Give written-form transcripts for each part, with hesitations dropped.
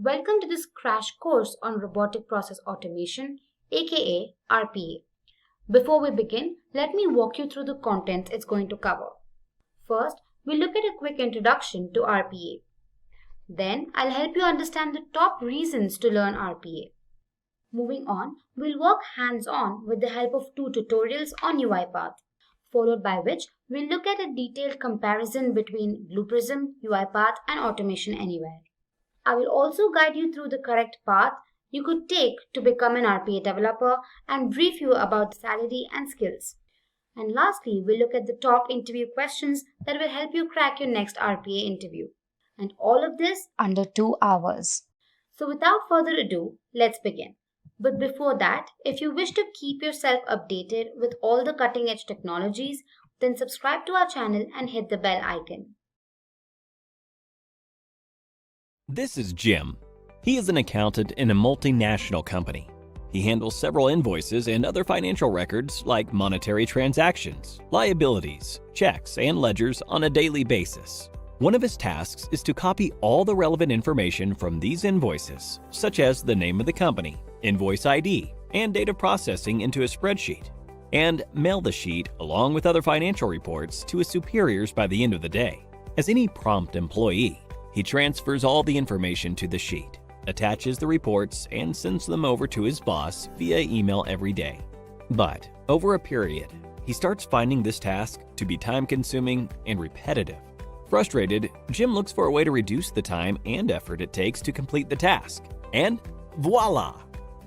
Welcome to this crash course on Robotic Process Automation, aka RPA. Before we begin, let me walk you through the content it's going to cover. First, we'll look at a quick introduction to RPA. Then, I'll help you understand the top reasons to learn RPA. Moving on, we'll work hands-on with the help of 2 tutorials on UiPath, followed by which we'll look at a detailed comparison between BluePrism, UiPath, and Automation Anywhere. I will also guide you through the correct path you could take to become an RPA developer and brief you about the salary and skills. And lastly, we'll look at the top interview questions that will help you crack your next RPA interview. And all of this under 2 hours. So without further ado, let's begin. But before that, if you wish to keep yourself updated with all the cutting edge technologies, then subscribe to our channel and hit the bell icon. This is Jim. He is an accountant in a multinational company. He handles several invoices and other financial records like monetary transactions, liabilities, checks, and ledgers on a daily basis. One of his tasks is to copy all the relevant information from these invoices, such as the name of the company, invoice ID, and date of processing into a spreadsheet, and mail the sheet along with other financial reports to his superiors by the end of the day. As any prompt employee, he transfers all the information to the sheet, attaches the reports, and sends them over to his boss via email every day. But over a period, he starts finding this task to be time-consuming and repetitive. Frustrated, Jim looks for a way to reduce the time and effort it takes to complete the task. And voila!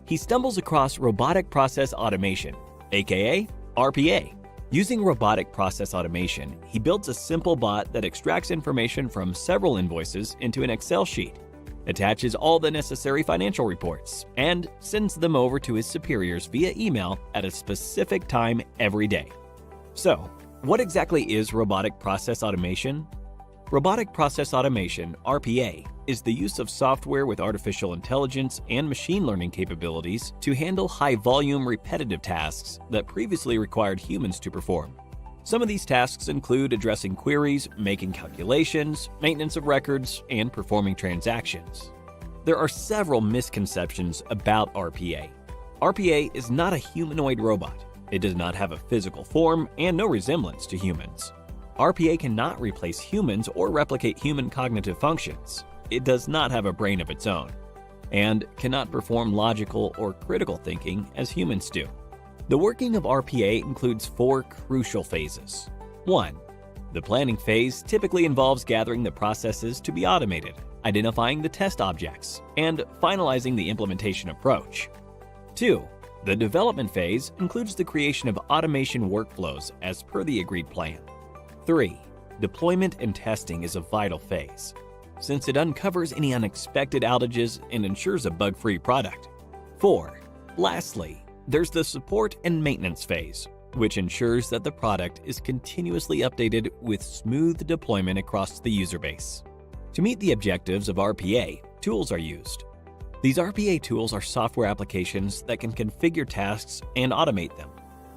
He stumbles across Robotic Process Automation, aka RPA. Using Robotic Process Automation, he builds a simple bot that extracts information from several invoices into an Excel sheet, attaches all the necessary financial reports, and sends them over to his superiors via email at a specific time every day. So, what exactly is Robotic Process Automation? Robotic Process Automation, RPA, is the use of software with artificial intelligence and machine learning capabilities to handle high-volume repetitive tasks that previously required humans to perform. Some of these tasks include addressing queries, making calculations, maintenance of records, and performing transactions. There are several misconceptions about RPA. RPA is not a humanoid robot. It does not have a physical form and no resemblance to humans. RPA cannot replace humans or replicate human cognitive functions. It does not have a brain of its own, and cannot perform logical or critical thinking as humans do. The working of RPA includes 4 crucial phases. 1. The planning phase typically involves gathering the processes to be automated, identifying the test objects, and finalizing the implementation approach. 2. The development phase includes the creation of automation workflows as per the agreed plan. 3. Deployment and testing is a vital phase, since it uncovers any unexpected outages and ensures a bug-free product. 4. Lastly, there's the support and maintenance phase, which ensures that the product is continuously updated with smooth deployment across the user base. To meet the objectives of RPA, tools are used. These RPA tools are software applications that can configure tasks and automate them.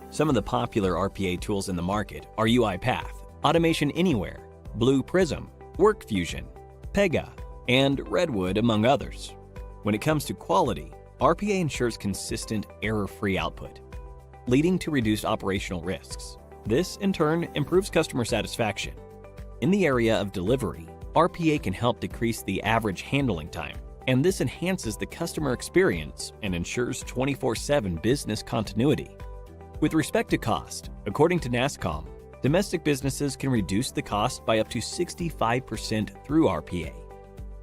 Some of the popular RPA tools in the market are UiPath, Automation Anywhere, BluePrism, WorkFusion, Pega, and Redwood, among others. When it comes to quality, RPA ensures consistent, error-free output, leading to reduced operational risks. This, in turn, improves customer satisfaction. In the area of delivery, RPA can help decrease the average handling time, and this enhances the customer experience and ensures 24/7 business continuity. With respect to cost, according to NASSCOM, domestic businesses can reduce the cost by up to 65% through RPA.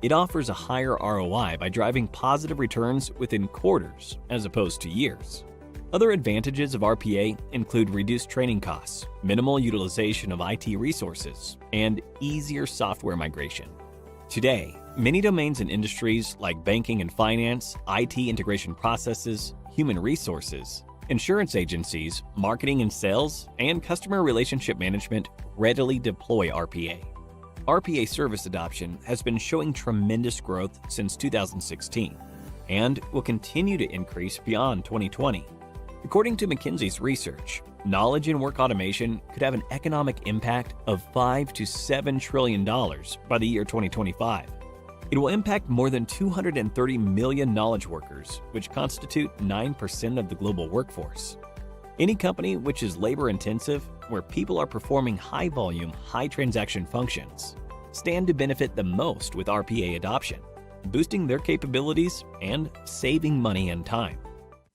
It offers a higher ROI by driving positive returns within quarters as opposed to years. Other advantages of RPA include reduced training costs, minimal utilization of IT resources, and easier software migration. Today, many domains and industries like banking and finance, IT integration processes, human resources, insurance agencies, marketing and sales, and customer relationship management readily deploy RPA. RPA service adoption has been showing tremendous growth since 2016 and will continue to increase beyond 2020. According to McKinsey's research, knowledge and work automation could have an economic impact of $5 to $7 trillion by the year 2025. It will impact more than 230 million knowledge workers, which constitute 9% of the global workforce. Any company which is labor-intensive, where people are performing high-volume, high-transaction functions, stand to benefit the most with RPA adoption, boosting their capabilities and saving money and time.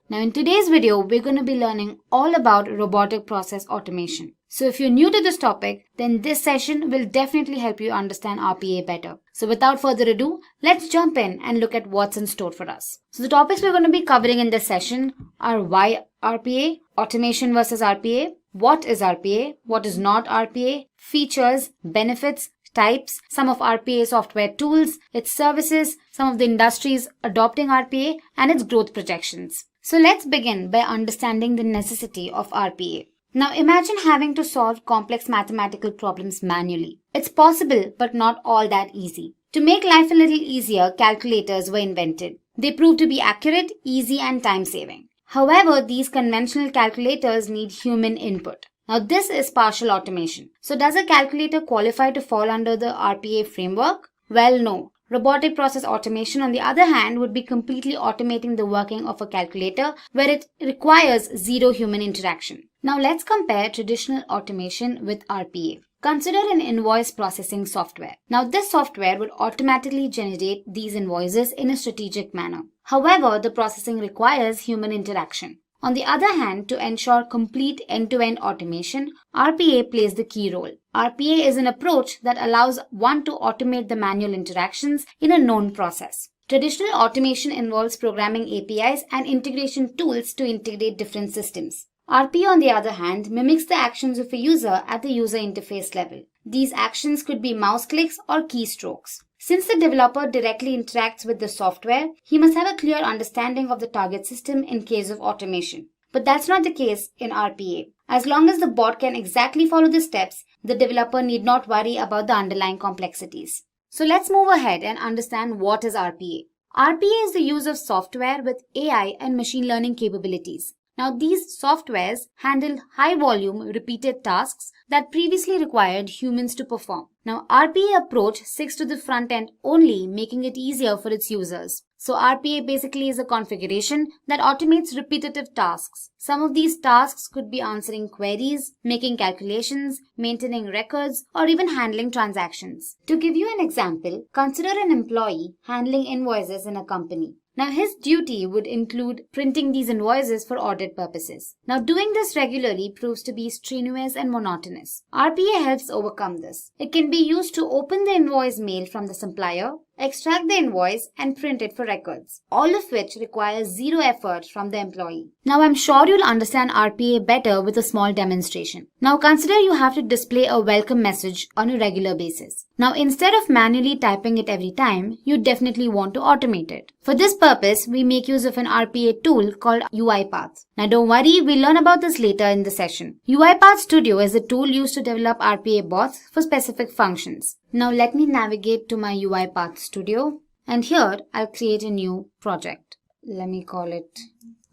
Now in today's video, we're going to be learning all about robotic process automation. So if you're new to this topic, then this session will definitely help you understand RPA better. So without further ado, let's jump in and look at what's in store for us. So the topics we're going to be covering in this session are why RPA, automation versus RPA, what is RPA, what is not RPA, features, benefits, types, some of RPA software tools, its services, some of the industries adopting RPA, and its growth projections. So let's begin by understanding the necessity of RPA. Now imagine having to solve complex mathematical problems manually. It's possible, but not all that easy. To make life a little easier, calculators were invented. They proved to be accurate, easy, and time-saving. However, these conventional calculators need human input. Now this is partial automation. So does a calculator qualify to fall under the RPA framework? Well, no. Robotic process automation, on the other hand, would be completely automating the working of a calculator where it requires zero human interaction. Now let's compare traditional automation with RPA. Consider an invoice processing software. Now this software would automatically generate these invoices in a strategic manner. However, the processing requires human interaction. On the other hand, to ensure complete end-to-end automation, RPA plays the key role. RPA is an approach that allows one to automate the manual interactions in a known process. Traditional automation involves programming APIs and integration tools to integrate different systems. RPA, on the other hand, mimics the actions of a user at the user interface level. These actions could be mouse clicks or keystrokes. Since the developer directly interacts with the software, he must have a clear understanding of the target system in case of automation. But that's not the case in RPA. As long as the bot can exactly follow the steps, the developer need not worry about the underlying complexities. So let's move ahead and understand what is RPA. RPA is the use of software with AI and machine learning capabilities. Now these softwares handle high-volume, repeated tasks that previously required humans to perform. Now RPA approach sticks to the front end only, making it easier for its users. So RPA basically is a configuration that automates repetitive tasks. Some of these tasks could be answering queries, making calculations, maintaining records, or even handling transactions. To give you an example, consider an employee handling invoices in a company. Now his duty would include printing these invoices for audit purposes. Now doing this regularly proves to be strenuous and monotonous. RPA helps overcome this. It can be used to open the invoice mail from the supplier, extract the invoice, and print it for records, all of which requires zero effort from the employee. Now I'm sure you'll understand RPA better with a small demonstration. Now consider you have to display a welcome message on a regular basis. Now instead of manually typing it every time, you definitely want to automate it. For this purpose, we make use of an RPA tool called UiPath. Now don't worry, we'll learn about this later in the session. UiPath Studio is a tool used to develop RPA bots for specific functions. Now let me navigate to my UiPath Studio, and here I'll create a new project. Let me call it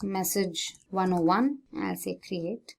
Message 101. I'll say create.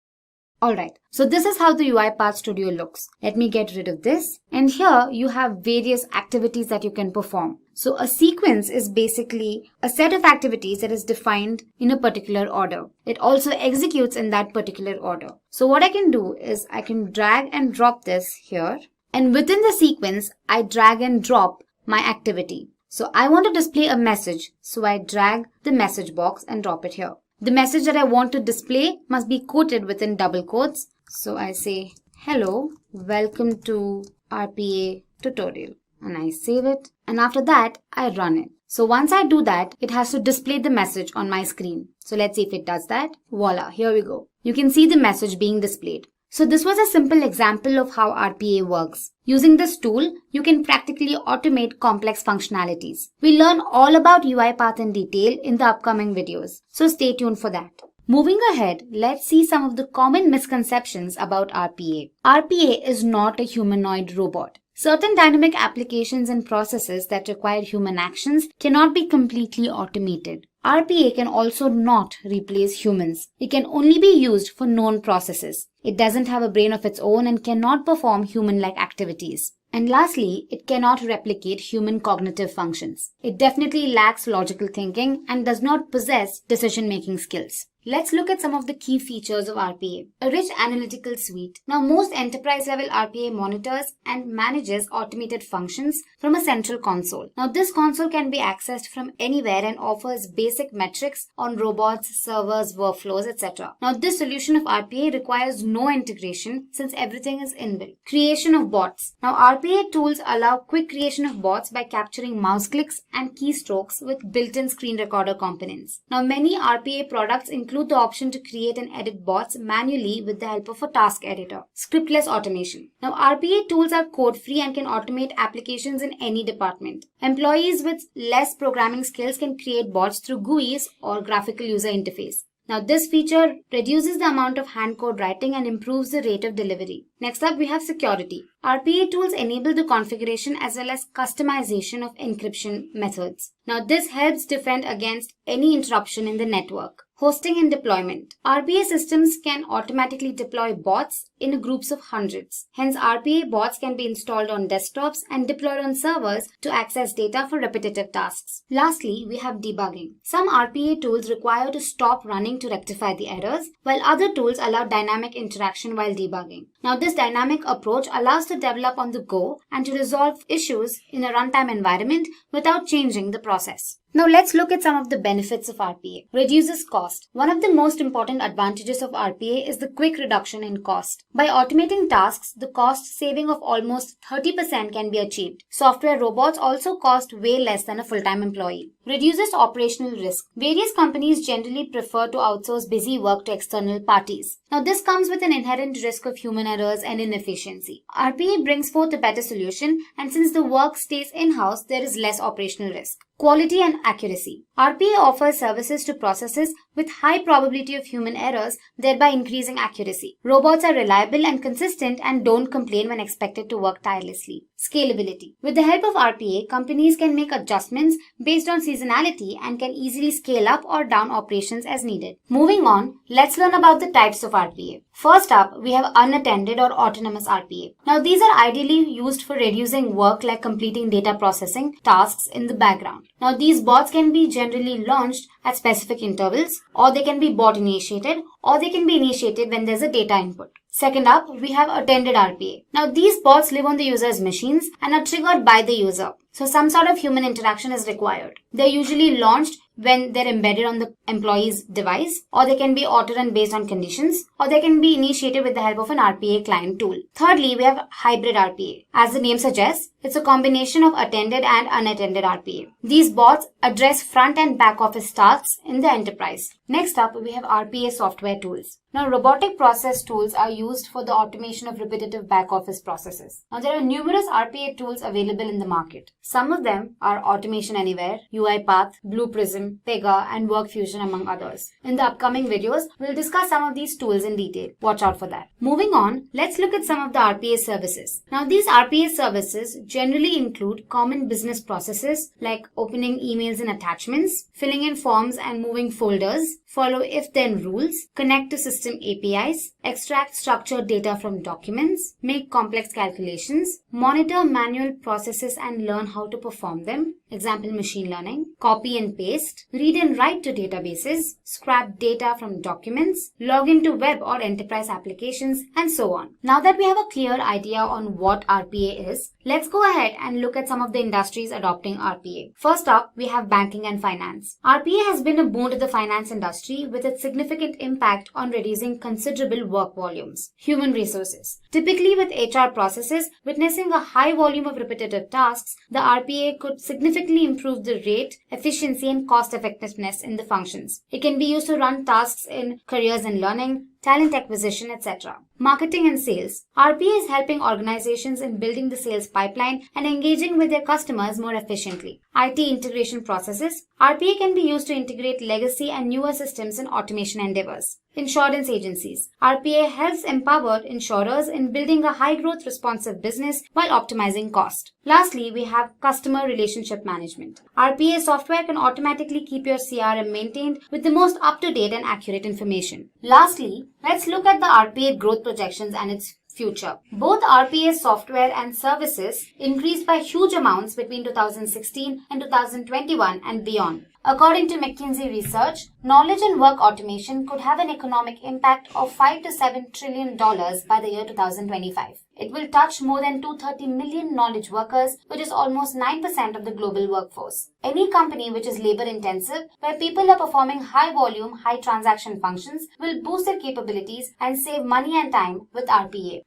Alright, so this is how the UiPath Studio looks. Let me get rid of this. And here you have various activities that you can perform. So a sequence is basically a set of activities that is defined in a particular order. It also executes in that particular order. So what I can do is I can drag and drop this here. And within the sequence, I drag and drop my activity. So I want to display a message. So I drag the message box and drop it here. The message that I want to display must be quoted within double quotes. So I say, hello, welcome to RPA tutorial. And I save it. And after that, I run it. So once I do that, it has to display the message on my screen. So let's see if it does that. Voila, here we go. You can see the message being displayed. So this was a simple example of how RPA works. Using this tool, you can practically automate complex functionalities. We'll learn all about UiPath in detail in the upcoming videos, so stay tuned for that. Moving ahead, let's see some of the common misconceptions about RPA. RPA is not a humanoid robot. Certain dynamic applications and processes that require human actions cannot be completely automated. RPA can also not replace humans. It can only be used for known processes. It doesn't have a brain of its own and cannot perform human-like activities. And lastly, it cannot replicate human cognitive functions. It definitely lacks logical thinking and does not possess decision-making skills. Let's look at some of the key features of RPA. A rich analytical suite. Now, most enterprise-level RPA monitors and manages automated functions from a central console. Now, this console can be accessed from anywhere and offers basic metrics on robots, servers, workflows, etc. Now, this solution of RPA requires no integration since everything is inbuilt. Creation of bots. Now, RPA tools allow quick creation of bots by capturing mouse clicks and keystrokes with built-in screen recorder components. Now, many RPA products include the option to create and edit bots manually with the help of a task editor. Scriptless automation. Now, RPA tools are code-free and can automate applications in any department. Employees with less programming skills can create bots through GUIs or graphical user interface. Now, this feature reduces the amount of hand code writing and improves the rate of delivery. Next up, we have security. RPA tools enable the configuration as well as customization of encryption methods. Now, this helps defend against any interruption in the network. Hosting and deployment. RPA systems can automatically deploy bots in groups of hundreds. Hence, RPA bots can be installed on desktops and deployed on servers to access data for repetitive tasks. Lastly, we have debugging. Some RPA tools require to stop running to rectify the errors, while other tools allow dynamic interaction while debugging. Now, this dynamic approach allows to develop on the go and to resolve issues in a runtime environment without changing the process. Now let's look at some of the benefits of RPA. Reduces cost. One of the most important advantages of RPA is the quick reduction in cost. By automating tasks, the cost saving of almost 30% can be achieved. Software robots also cost way less than a full-time employee. Reduces operational risk. Various companies generally prefer to outsource busy work to external parties. Now this comes with an inherent risk of human errors and inefficiency. RPA brings forth a better solution, and since the work stays in-house, there is less operational risk. Quality and accuracy. RPA offers services to processes with high probability of human errors, thereby increasing accuracy. Robots are reliable and consistent and don't complain when expected to work tirelessly. Scalability. With the help of RPA, companies can make adjustments based on seasonality and can easily scale up or down operations as needed. Moving on, let's learn about the types of RPA. First up, we have unattended or autonomous RPA. Now, these are ideally used for reducing work like completing data processing tasks in the background. Now, these bots can be generally launched at specific intervals, or they can be bot initiated, or they can be initiated when there's a data input. Second up, we have attended RPA. Now, these bots live on the user's machines and are triggered by the user. So some sort of human interaction is required. They're usually launched when they're embedded on the employee's device, or they can be auto-run based on conditions, or they can be initiated with the help of an RPA client tool. Thirdly, we have hybrid RPA. As the name suggests, it's a combination of attended and unattended RPA. These bots address front and back office tasks in the enterprise. Next up, we have RPA software tools. Now, robotic process tools are used for the automation of repetitive back office processes. Now, there are numerous RPA tools available in the market. Some of them are Automation Anywhere, UiPath, BluePrism, Pega, and WorkFusion, among others. In the upcoming videos, we'll discuss some of these tools in detail. Watch out for that. Moving on, let's look at some of the RPA services. Now, these RPA services generally include common business processes like opening emails and attachments, filling in forms and moving folders, follow if-then rules, connect to system APIs, extract structured data from documents, make complex calculations, monitor manual processes and learn how to perform them, example machine learning, copy and paste, read and write to databases, scrap data from documents, log into web or enterprise applications, and so on. Now that we have a clear idea on what RPA is, let's go ahead and look at some of the industries adopting RPA. First up, we have banking and finance. RPA has been a boon to the finance industry with its significant impact on reducing considerable work volumes. Human resources. Typically with HR processes witnessing a high volume of repetitive tasks, the RPA could significantly improve the rate, efficiency, and cost effectiveness in the functions. It can be used to run tasks in careers and learning, talent acquisition, etc. Marketing and sales. RPA is helping organizations in building the sales pipeline and engaging with their customers more efficiently. IT integration processes. RPA can be used to integrate legacy and newer systems in automation endeavors. Insurance agencies. RPA helps empower insurers in in building a high-growth, responsive business while optimizing cost. Lastly, we have customer relationship management. RPA software can automatically keep your CRM maintained with the most up-to-date and accurate information. Lastly, let's look at the RPA growth projections and its future. Both RPA software and services increased by huge amounts between 2016 and 2021 and beyond. According to McKinsey research, knowledge and work automation could have an economic impact of $5 to $7 trillion by the year 2025. It will touch more than 230 million knowledge workers, which is almost 9% of the global workforce. Any company which is labor intensive, where people are performing high volume, high transaction functions, will boost their capabilities and save money and time with RPA.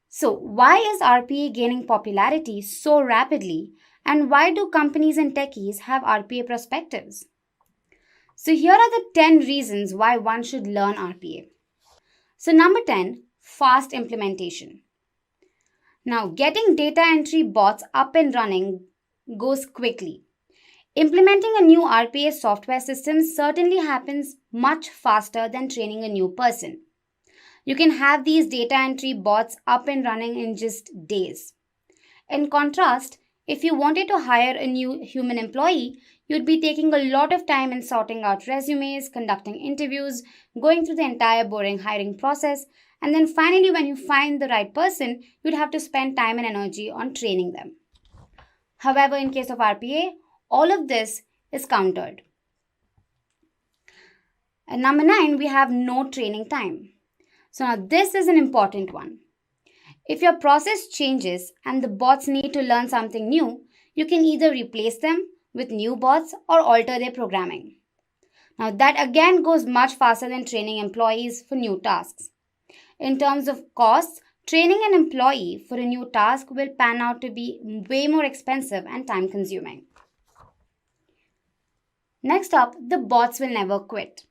So, why is RPA gaining popularity so rapidly, and why do companies and techies have RPA perspectives? So, here are the 10 reasons why one should learn RPA. So, number 10, fast implementation. Now, getting data entry bots up and running goes quickly. Implementing a new RPA software system certainly happens much faster than training a new person. You can have these data entry bots up and running in just days. In contrast, if you wanted to hire a new human employee, you'd be taking a lot of time in sorting out resumes, conducting interviews, going through the entire boring hiring process, and then finally, when you find the right person, you'd have to spend time and energy on training them. However, in case of RPA, all of this is countered. And number 9, we have no training time. So now this is an important one. If your process changes and the bots need to learn something new, you can either replace them with new bots or alter their programming. Now that again goes much faster than training employees for new tasks. In terms of costs, training an employee for a new task will pan out to be way more expensive and time consuming. Next up, the bots will never quit.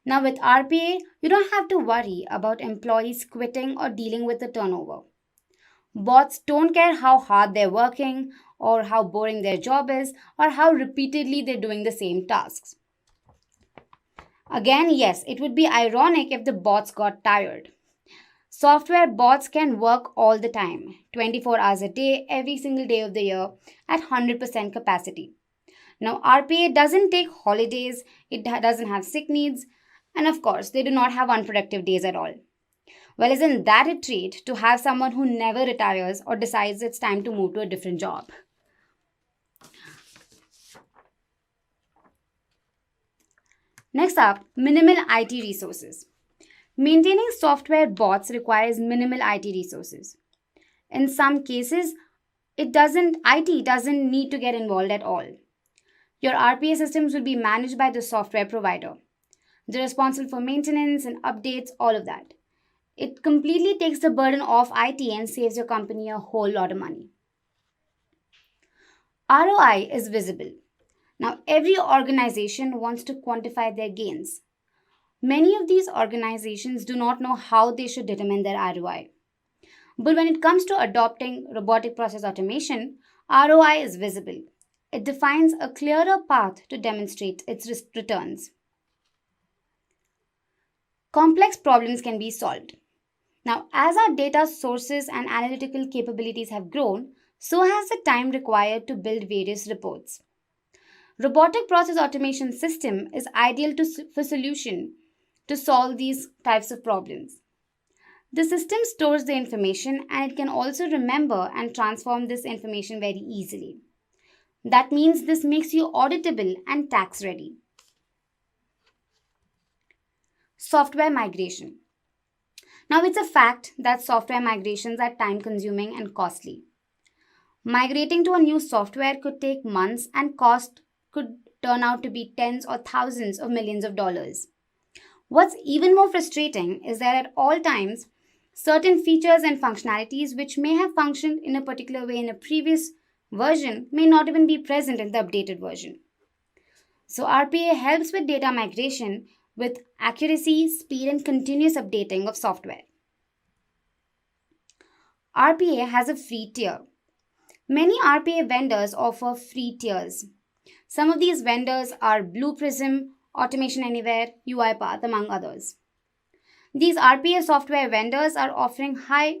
Now with RPA, you don't have to worry about employees quitting or dealing with the turnover. Bots don't care how hard they're working or how boring their job is or how repeatedly they're doing the same tasks. Again, yes, it would be ironic if the bots got tired. Software bots can work all the time, 24 hours a day, every single day of the year at 100% capacity. Now RPA doesn't take holidays, it doesn't have sick needs, and of course, they do not have unproductive days at all. Well, isn't that a treat to have someone who never retires or decides it's time to move to a different job? Next up, minimal IT resources. Maintaining software bots requires minimal IT resources. In some cases, IT doesn't need to get involved at all. Your RPA systems will be managed by the software provider. They're responsible for maintenance and updates, all of that. It completely takes the burden off IT and saves your company a whole lot of money. ROI is visible. Now, every organization wants to quantify their gains. Many of these organizations do not know how they should determine their ROI. But when it comes to adopting robotic process automation, ROI is visible. It defines a clearer path to demonstrate its returns. Complex problems can be solved. Now, as our data sources and analytical capabilities have grown, so has the time required to build various reports. Robotic process automation system is ideal for solution to solve these types of problems. The system stores the information and it can also remember and transform this information very easily. That means this makes you auditable and tax ready. Software migration. Now it's a fact that software migrations are time consuming and costly. Migrating to a new software could take months and cost could turn out to be tens or thousands of millions of dollars. What's even more frustrating is that at all times, certain features and functionalities which may have functioned in a particular way in a previous version may not even be present in the updated version. So RPA helps with data migration with accuracy, speed, and continuous updating of software. RPA has a free tier. Many RPA vendors offer free tiers. Some of these vendors are BluePrism, Automation Anywhere, UiPath, among others. These RPA software vendors are offering high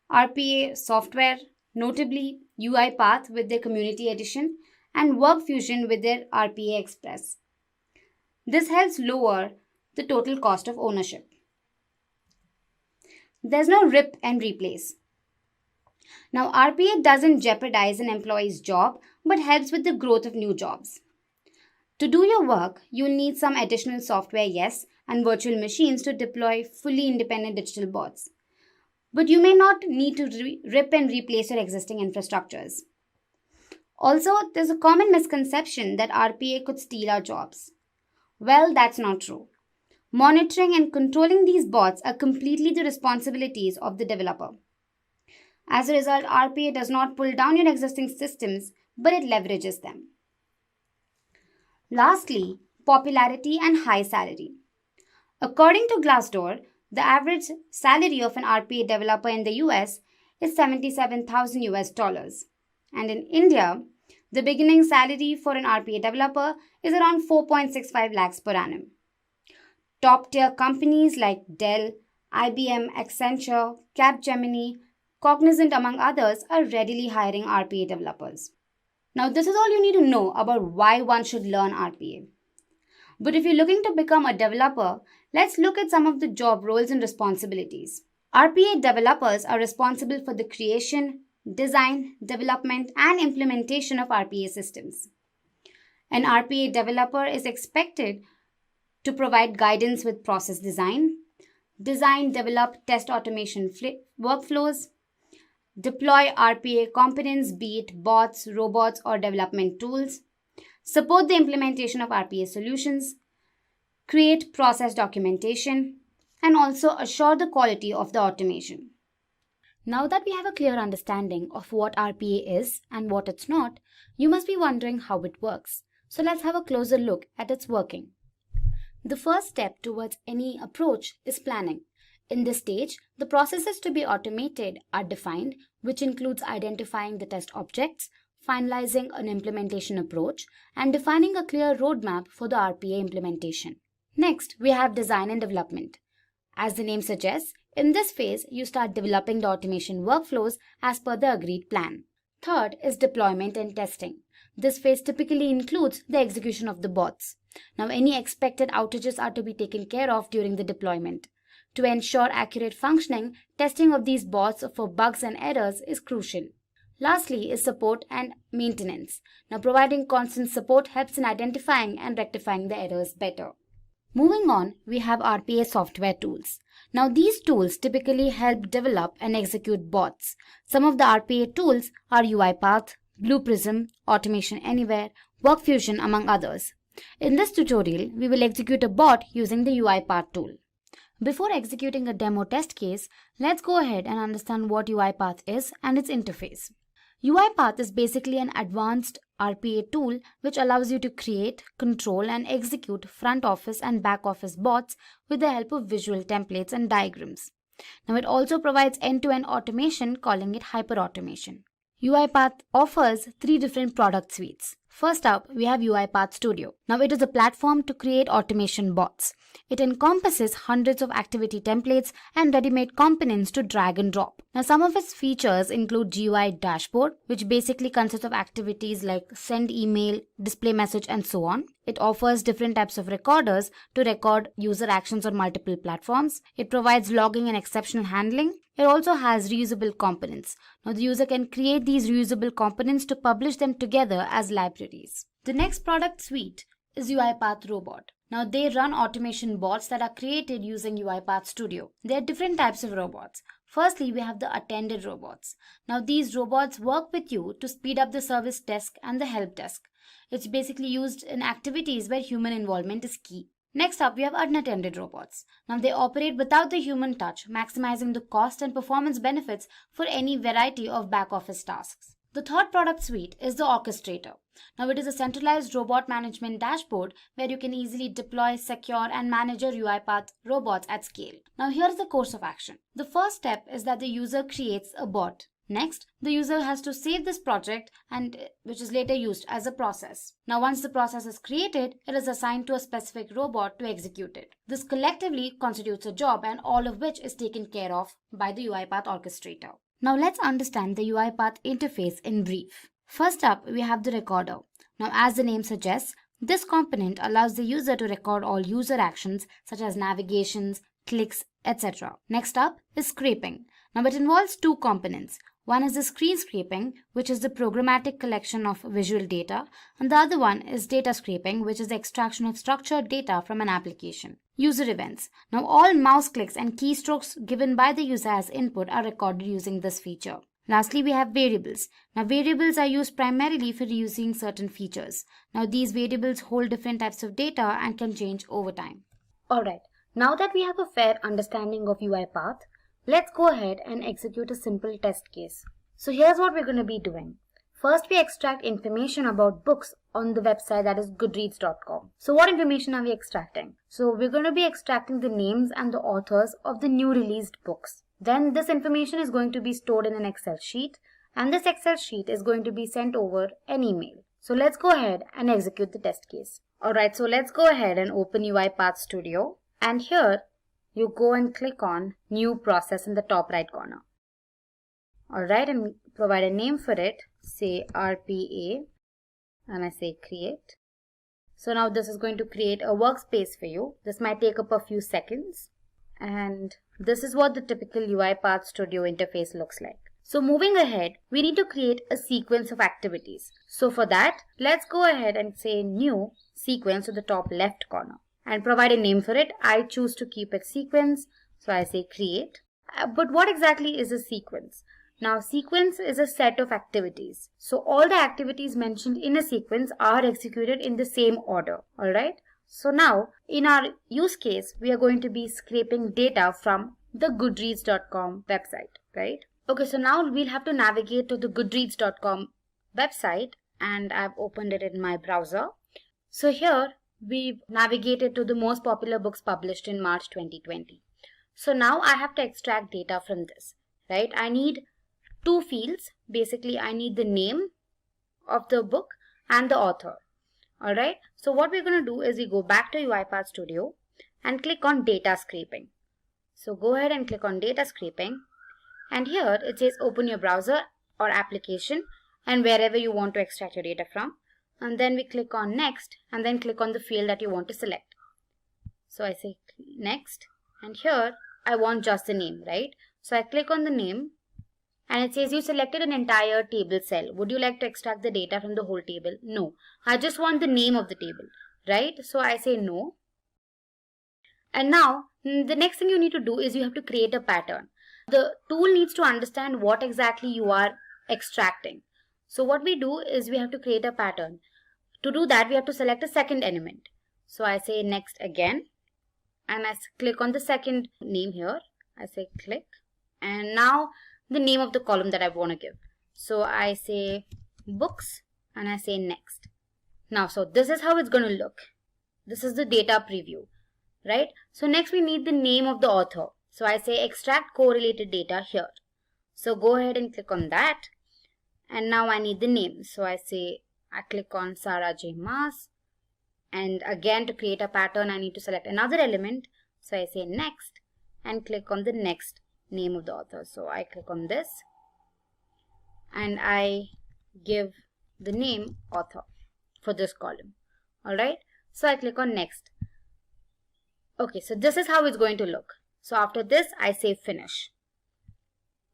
RPA software, notably UiPath with their Community Edition and WorkFusion with their RPA Express. This helps lower the total cost of ownership. There's no rip and replace. Now, RPA doesn't jeopardize an employee's job but helps with the growth of new jobs. To do your work, you'll need some additional software, yes, and virtual machines to deploy fully independent digital bots. But you may not need to rip and replace your existing infrastructures. Also, there's a common misconception that RPA could steal our jobs. Well, that's not true. Monitoring and controlling these bots are completely the responsibilities of the developer. As a result, RPA does not pull down your existing systems, but it leverages them. Lastly, popularity and high salary. According to Glassdoor, the average salary of an RPA developer in the US is $77,000 US. And in India, the beginning salary for an RPA developer is around 4.65 lakhs per annum. Top tier companies like Dell, IBM, Accenture, Capgemini, Cognizant among others are readily hiring RPA developers. Now this is all you need to know about why one should learn RPA. But if you're looking to become a developer, let's look at some of the job roles and responsibilities. RPA developers are responsible for the creation, design, development, and implementation of RPA systems. An RPA developer is expected to provide guidance with process design, develop, test automation workflows, deploy RPA components, be it bots, robots, or development tools, support the implementation of RPA solutions, create process documentation, and also assure the quality of the automation. Now that we have a clear understanding of what RPA is and what it's not, you must be wondering how it works. So let's have a closer look at its working. The first step towards any approach is planning. In this stage, the processes to be automated are defined, which includes identifying the test objects, finalizing an implementation approach, and defining a clear roadmap for the RPA implementation. Next, we have design and development. As the name suggests, in this phase, you start developing the automation workflows as per the agreed plan. Third is deployment and testing. This phase typically includes the execution of the bots. Now, any expected outages are to be taken care of during the deployment. To ensure accurate functioning, testing of these bots for bugs and errors is crucial. Lastly is support and maintenance. Now, providing constant support helps in identifying and rectifying the errors better. Moving on, we have RPA software tools. Now, these tools typically help develop and execute bots. Some of the RPA tools are UiPath, BluePrism, Automation Anywhere, WorkFusion, among others. In this tutorial, we will execute a bot using the UiPath tool. Before executing a demo test case, let's go ahead and understand what UiPath is and its interface. UiPath is basically an advanced RPA tool which allows you to create, control, and execute front office and back office bots with the help of visual templates and diagrams. Now, it also provides end-to-end automation, calling it hyperautomation. UiPath offers 3 different product suites. First up, we have UiPath Studio. Now, it is a platform to create automation bots. It encompasses hundreds of activity templates and ready-made components to drag and drop. Now, some of its features include GUI dashboard, which basically consists of activities like send email, display message, and so on. It offers different types of recorders to record user actions on multiple platforms. It provides logging and exception handling. It also has reusable components. Now, the user can create these reusable components to publish them together as libraries. The next product suite is UiPath Robot. Now, they run automation bots that are created using UiPath Studio. There are different types of robots. Firstly, we have the attended robots. Now, these robots work with you to speed up the service desk and the help desk. It's basically used in activities where human involvement is key. Next up, we have unattended robots. Now, they operate without the human touch, maximizing the cost and performance benefits for any variety of back office tasks. The third product suite is the orchestrator. Now, it is a centralized robot management dashboard where you can easily deploy, secure, and manage your UiPath robots at scale. Now, here's the course of action. The first step is that the user creates a bot. Next, the user has to save this project and which is later used as a process. Now once the process is created, it is assigned to a specific robot to execute it. This collectively constitutes a job and all of which is taken care of by the UiPath orchestrator. Now let's understand the UiPath interface in brief. First up, we have the recorder. Now as the name suggests, this component allows the user to record all user actions such as navigations, clicks, etc. Next up is scraping. Now it involves two components. One is the screen scraping, which is the programmatic collection of visual data, and the other one is data scraping, which is the extraction of structured data from an application. User events. Now all mouse clicks and keystrokes given by the user as input are recorded using this feature. Lastly, we have variables. Now variables are used primarily for using certain features. Now these variables hold different types of data and can change over time. Alright, now that we have a fair understanding of UiPath, let's go ahead and execute a simple test case. So here's what we're going to be doing. First, we extract information about books on the website, that is goodreads.com. So what information are we extracting? So we're going to be extracting the names and the authors of the new released books. Then this information is going to be stored in an Excel sheet, and this Excel sheet is going to be sent over an email. So let's go ahead and execute the test case. Alright, so let's go ahead and open UiPath Studio, and here you go and click on New Process in the top right corner. Alright, and provide a name for it, say RPA, and I say create. So now this is going to create a workspace for you. This might take up a few seconds. And this is what the typical UiPath Studio interface looks like. So moving ahead, we need to create a sequence of activities. So for that, let's go ahead and say New Sequence to the top left corner and provide a name for it. I choose to keep it sequence, so I say create. But what exactly is a sequence? Now sequence is a set of activities. So all the activities mentioned in a sequence are executed in the same order. Alright. So now in our use case, we are going to be scraping data from the goodreads.com website, right? Okay, so now we'll have to navigate to the goodreads.com website, and I've opened it in my browser. So here we've navigated to the most popular books published in March 2020. So now I have to extract data from this, right? I need two fields. Basically, I need the name of the book and the author. Alright, so what we're going to do is we go back to UiPath Studio and click on data scraping. So go ahead and click on data scraping, and here it says open your browser or application and wherever you want to extract your data from, and then we click on next and then click on the field that you want to select. So I say next, and here I want just the name, right? So I click on the name and it says you selected an entire table cell. Would you like to extract the data from the whole table? No. I just want the name of the table, right? So I say no. And now the next thing you need to do is you have to create a pattern. The tool needs to understand what exactly you are extracting. So what we do is we have to create a pattern. To do that, we have to select a second element. So I say next again, and I click on the second name here. I say click, and now the name of the column that I want to give. So I say books and I say next. Now, so this is how it's going to look. This is the data preview, right? So next we need the name of the author. So I say extract correlated data here. So go ahead and click on that. And now I need the name. So I click on Sarah J. Maas. And again, to create a pattern, I need to select another element. So I say next and click on the next name of the author. So I click on this and I give the name author for this column. Alright, so I click on next. Okay, so this is how it's going to look. So after this I say finish.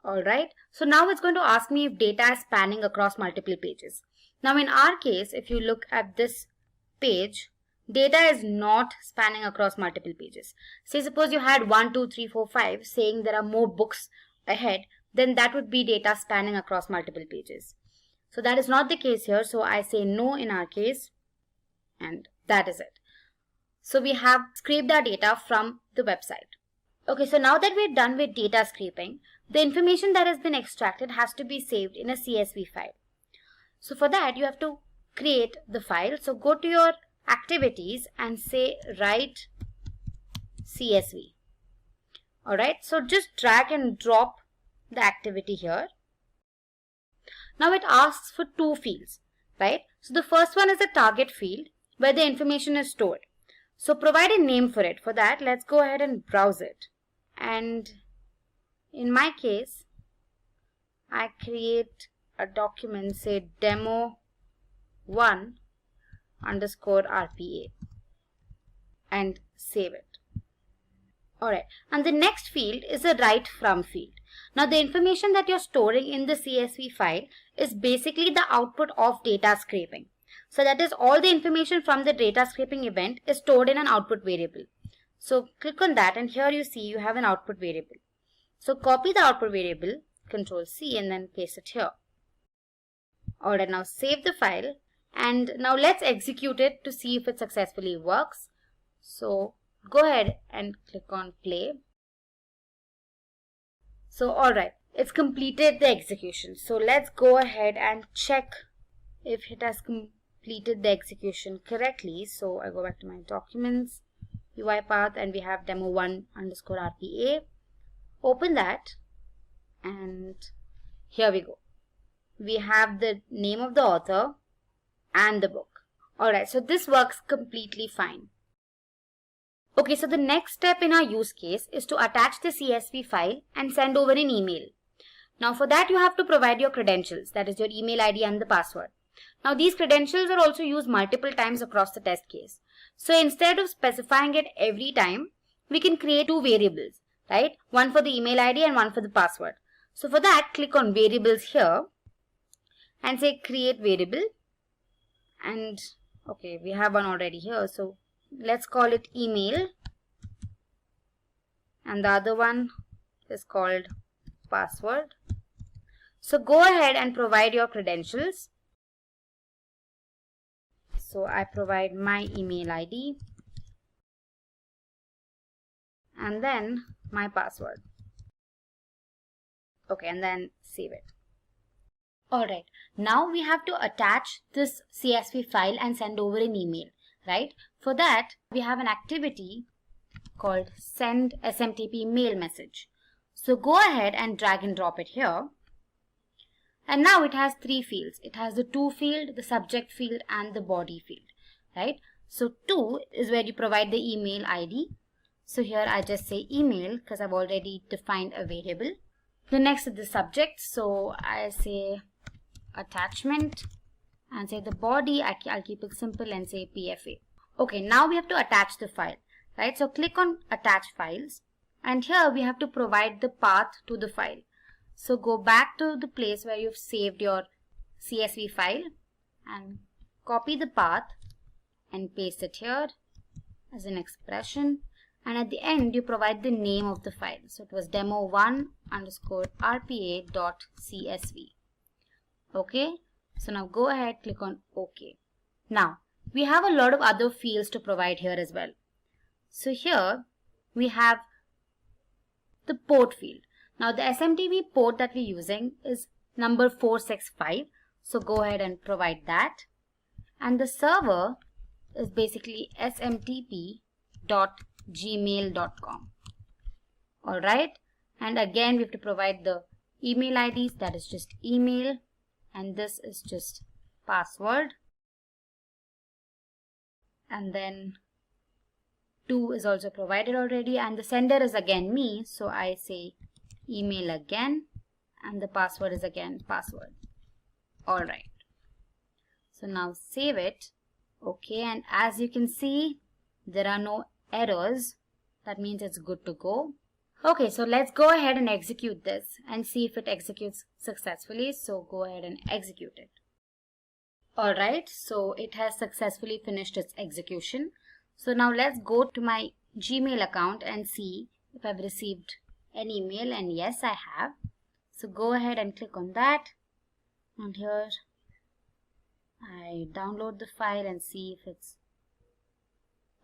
Alright, so now it's going to ask me if data is spanning across multiple pages. Now in our case, if you look at this page, data is not spanning across multiple pages. Say suppose you had 1, 2, 3, 4, 5 saying there are more books ahead, then that would be data spanning across multiple pages. So that is not the case here. So I say no in our case, and that is it. So we have scraped our data from the website. Okay, so now that we're done with data scraping, the information that has been extracted has to be saved in a CSV file. So for that, you have to create the file. So go to your activities and say write CSV. Alright, so just drag and drop the activity here Now it asks for two fields, right? So the first one is the target field where the information is stored. So provide a name for it. For that, let's go ahead and browse it. And in my case, I create a document, say demo1 underscore RPA, and save it. Alright, and the next field is a write from field. Now the information that you're storing in the CSV file is basically the output of data scraping. So that is all the information from the data scraping event is stored in an output variable. So click on that and here you see you have an output variable. So copy the output variable, Control C, and then paste it here. Alright, now save the file and now let's execute it to see if it successfully works. So go ahead and click on play. So alright, it's completed the execution. So let's go ahead and check if it has completed the execution correctly. So I go back to my documents, UiPath, and we have demo1 underscore RPA. Open that and here we go. We have the name of the author and the book. Alright, so this works completely fine. Okay, so the next step in our use case is to attach the CSV file and send over an email. Now for that you have to provide your credentials, that is your email ID and the password. Now these credentials are also used multiple times across the test case. So instead of specifying it every time, we can create two variables, right? One for the email ID and one for the password. So for that, click on variables here and say create variable. And okay, we have one already here. So let's call it email. And the other one is called password. So go ahead and provide your credentials. So I provide my email ID and then my password. Okay, and then save it. Alright, now we have to attach this CSV file and send over an email, right? For that, we have an activity called send SMTP mail message. So go ahead and drag and drop it here. And now it has three fields. It has the to field, the subject field, and the body field, right? So to is where you provide the email ID. So here I just say email because I've already defined a variable. The next is the subject. So I say attachment and say the body, I'll keep it simple and say PFA. Okay, now we have to attach the file, right? So click on attach files and here we have to provide the path to the file. So go back to the place where you've saved your CSV file and copy the path and paste it here as an expression. And at the end, you provide the name of the file. So it was demo1 underscore RPA dot CSV. Okay. So now go ahead, click on OK. Now we have a lot of other fields to provide here as well. So here we have the port field. Now the SMTP port that we're using is number 465. So go ahead and provide that. And the server is basically smtp.gmail.com. Alright. And again we have to provide the email IDs, that is just email. And this is just password. And then 2 is also provided already. And the sender is again me. So I say email again and the password is again password. Alright, so now save it. Okay, and as you can see there are no errors. That means it's good to go. Okay, so let's go ahead and execute this and see if it executes successfully. So go ahead and execute it. Alright, so it has successfully finished its execution. So now let's go to my Gmail account and see if I've received an email, and yes I have. So go ahead and click on that and here I download the file and see if it's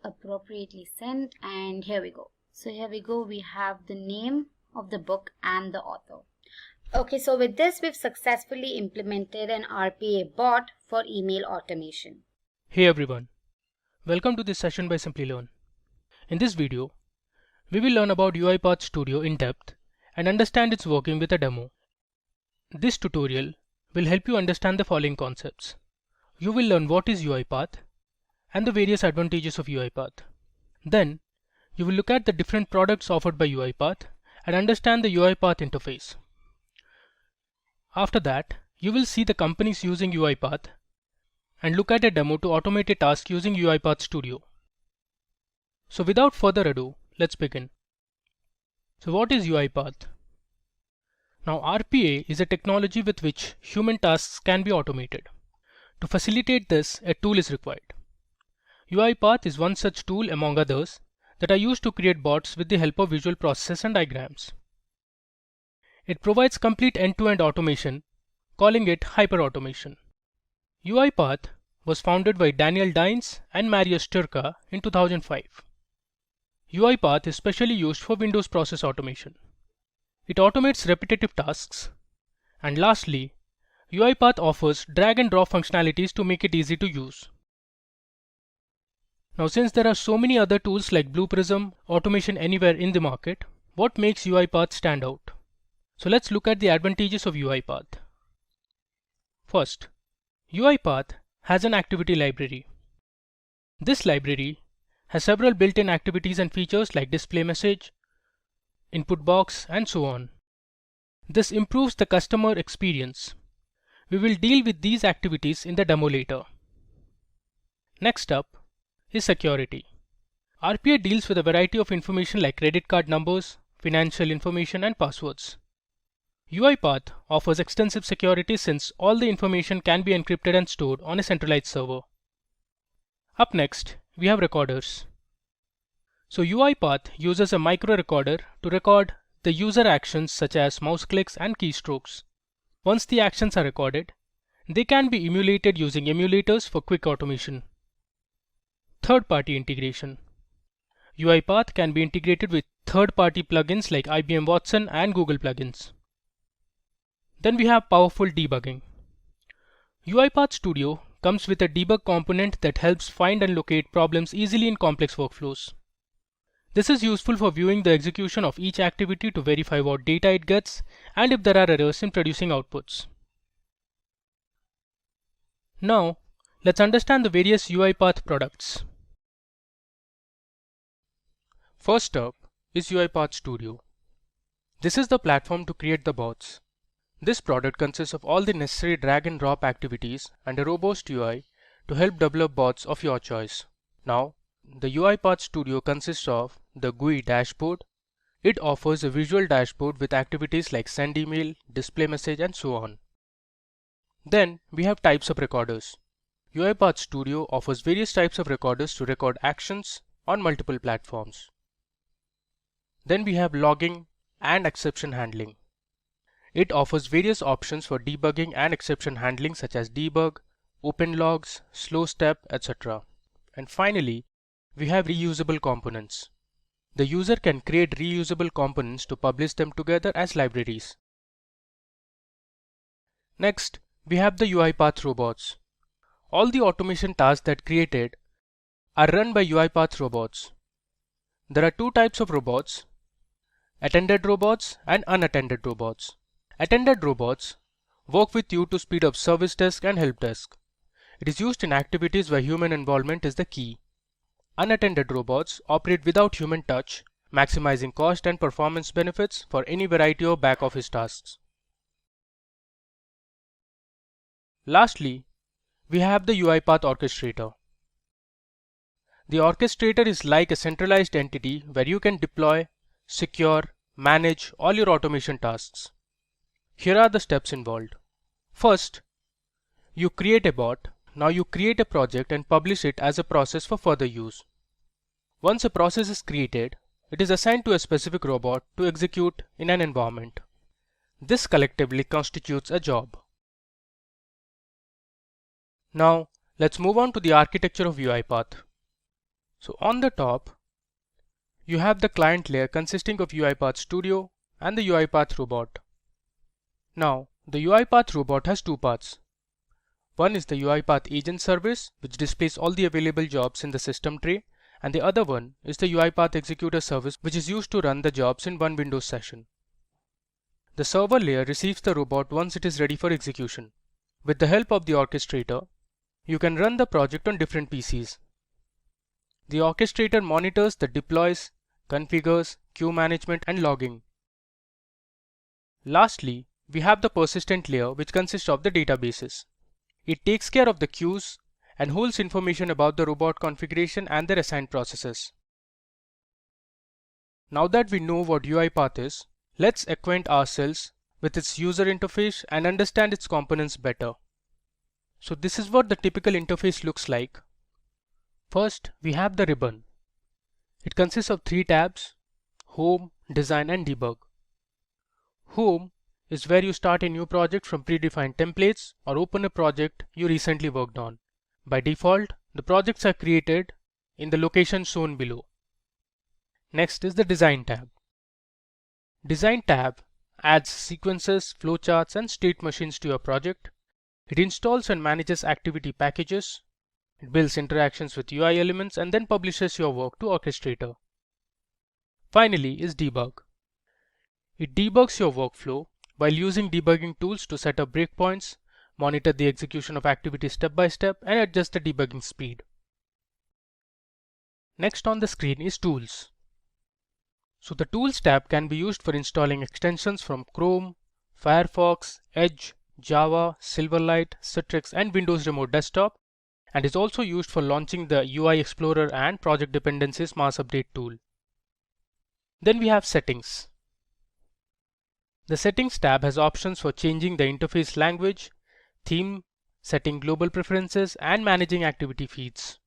appropriately sent, and here we go. So here we go, we have the name of the book and the author. Okay, so with this we've successfully implemented an RPA bot for email automation. Hey everyone, welcome to this session by Simplilearn. In this video, we will learn about UiPath Studio in depth and understand its working with a demo. This tutorial will help you understand the following concepts. You will learn what is UiPath and the various advantages of UiPath. Then, you will look at the different products offered by UiPath and understand the UiPath interface. After that, you will see the companies using UiPath and look at a demo to automate a task using UiPath Studio. So without further ado, let's begin. So what is UiPath? Now RPA is a technology with which human tasks can be automated. To facilitate this, a tool is required. UiPath is one such tool among others that are used to create bots with the help of visual processes and diagrams. It provides complete end-to-end automation, calling it hyperautomation. UiPath was founded by Daniel Dines and Marius Turka in 2005. UiPath is specially used for Windows process automation. It automates repetitive tasks. And lastly, UiPath offers drag and drop functionalities to make it easy to use. Now, since there are so many other tools like BluePrism, Automation Anywhere in the market, what makes UiPath stand out? So let's look at the advantages of UiPath. First, UiPath has an activity library. This library has several built-in activities and features like display message, input box, and so on. This improves the customer experience. We will deal with these activities in the demo later. Next up is security. RPA deals with a variety of information like credit card numbers, financial information, and passwords. UiPath offers extensive security since all the information can be encrypted and stored on a centralized server. Up next, we have recorders. So UiPath uses a micro recorder to record the user actions such as mouse clicks and keystrokes. Once the actions are recorded, they can be emulated using emulators for quick automation. Third-party integration. UiPath can be integrated with third-party plugins like IBM Watson and Google plugins. Then we have powerful debugging. UiPath Studio comes with a debug component that helps find and locate problems easily in complex workflows. This is useful for viewing the execution of each activity to verify what data it gets and if there are errors in producing outputs. Now, let's understand the various UiPath products. First up is UiPath Studio. This is the platform to create the bots. This product consists of all the necessary drag and drop activities and a robust UI to help develop bots of your choice. Now, the UiPath Studio consists of the GUI dashboard. It offers a visual dashboard with activities like send email, display message, and so on. Then we have types of recorders. UiPath Studio offers various types of recorders to record actions on multiple platforms. Then we have logging and exception handling. It offers various options for debugging and exception handling such as debug, open logs, slow step, etc. And finally, we have reusable components. The user can create reusable components to publish them together as libraries. Next, we have the UiPath robots. All the automation tasks that created are run by UiPath robots. There are two types of robots: attended robots and unattended robots. Attended robots work with you to speed up service desk and help desk. It is used in activities where human involvement is the key. Unattended robots operate without human touch, maximizing cost and performance benefits for any variety of back office tasks. Lastly, we have the UiPath orchestrator. The orchestrator is like a centralized entity where you can deploy, secure, manage all your automation tasks. Here are the steps involved. First, you create a bot. Now you create a project and publish it as a process for further use. Once a process is created, it is assigned to a specific robot to execute in an environment. This collectively constitutes a job. Now, let's move on to the architecture of UiPath. So on the top, you have the client layer consisting of UiPath Studio and the UiPath robot. Now, the UiPath robot has two parts. One is the UiPath agent service, which displays all the available jobs in the system tray, and the other one is the UiPath executor service, which is used to run the jobs in one Windows session. The server layer receives the robot once it is ready for execution. With the help of the orchestrator, you can run the project on different PCs. The orchestrator monitors the deploys, configures, queue management, and logging. Lastly, we have the persistent layer, which consists of the databases. It takes care of the queues and holds information about the robot configuration and their assigned processes. Now that we know what UiPath is, let's acquaint ourselves with its user interface and understand its components better. So this is what the typical interface looks like. First, we have the ribbon. It consists of 3 tabs: Home, Design, and Debug. Home is where you start a new project from predefined templates or open a project you recently worked on. By default, the projects are created in the location shown below. Next is the Design tab. Design tab adds sequences, flowcharts, and state machines to your project. It installs and manages activity packages. It builds interactions with UI elements and then publishes your work to Orchestrator. Finally is Debug. It debugs your workflow while using debugging tools to set up breakpoints, monitor the execution of activities step by step, and adjust the debugging speed. Next on the screen is Tools. So the Tools tab can be used for installing extensions from Chrome, Firefox, Edge, Java, Silverlight, Citrix, and Windows Remote Desktop, and is also used for launching the UI Explorer and Project Dependencies Mass Update tool. Then we have Settings. The Settings tab has options for changing the interface language, theme, setting global preferences, and managing activity feeds.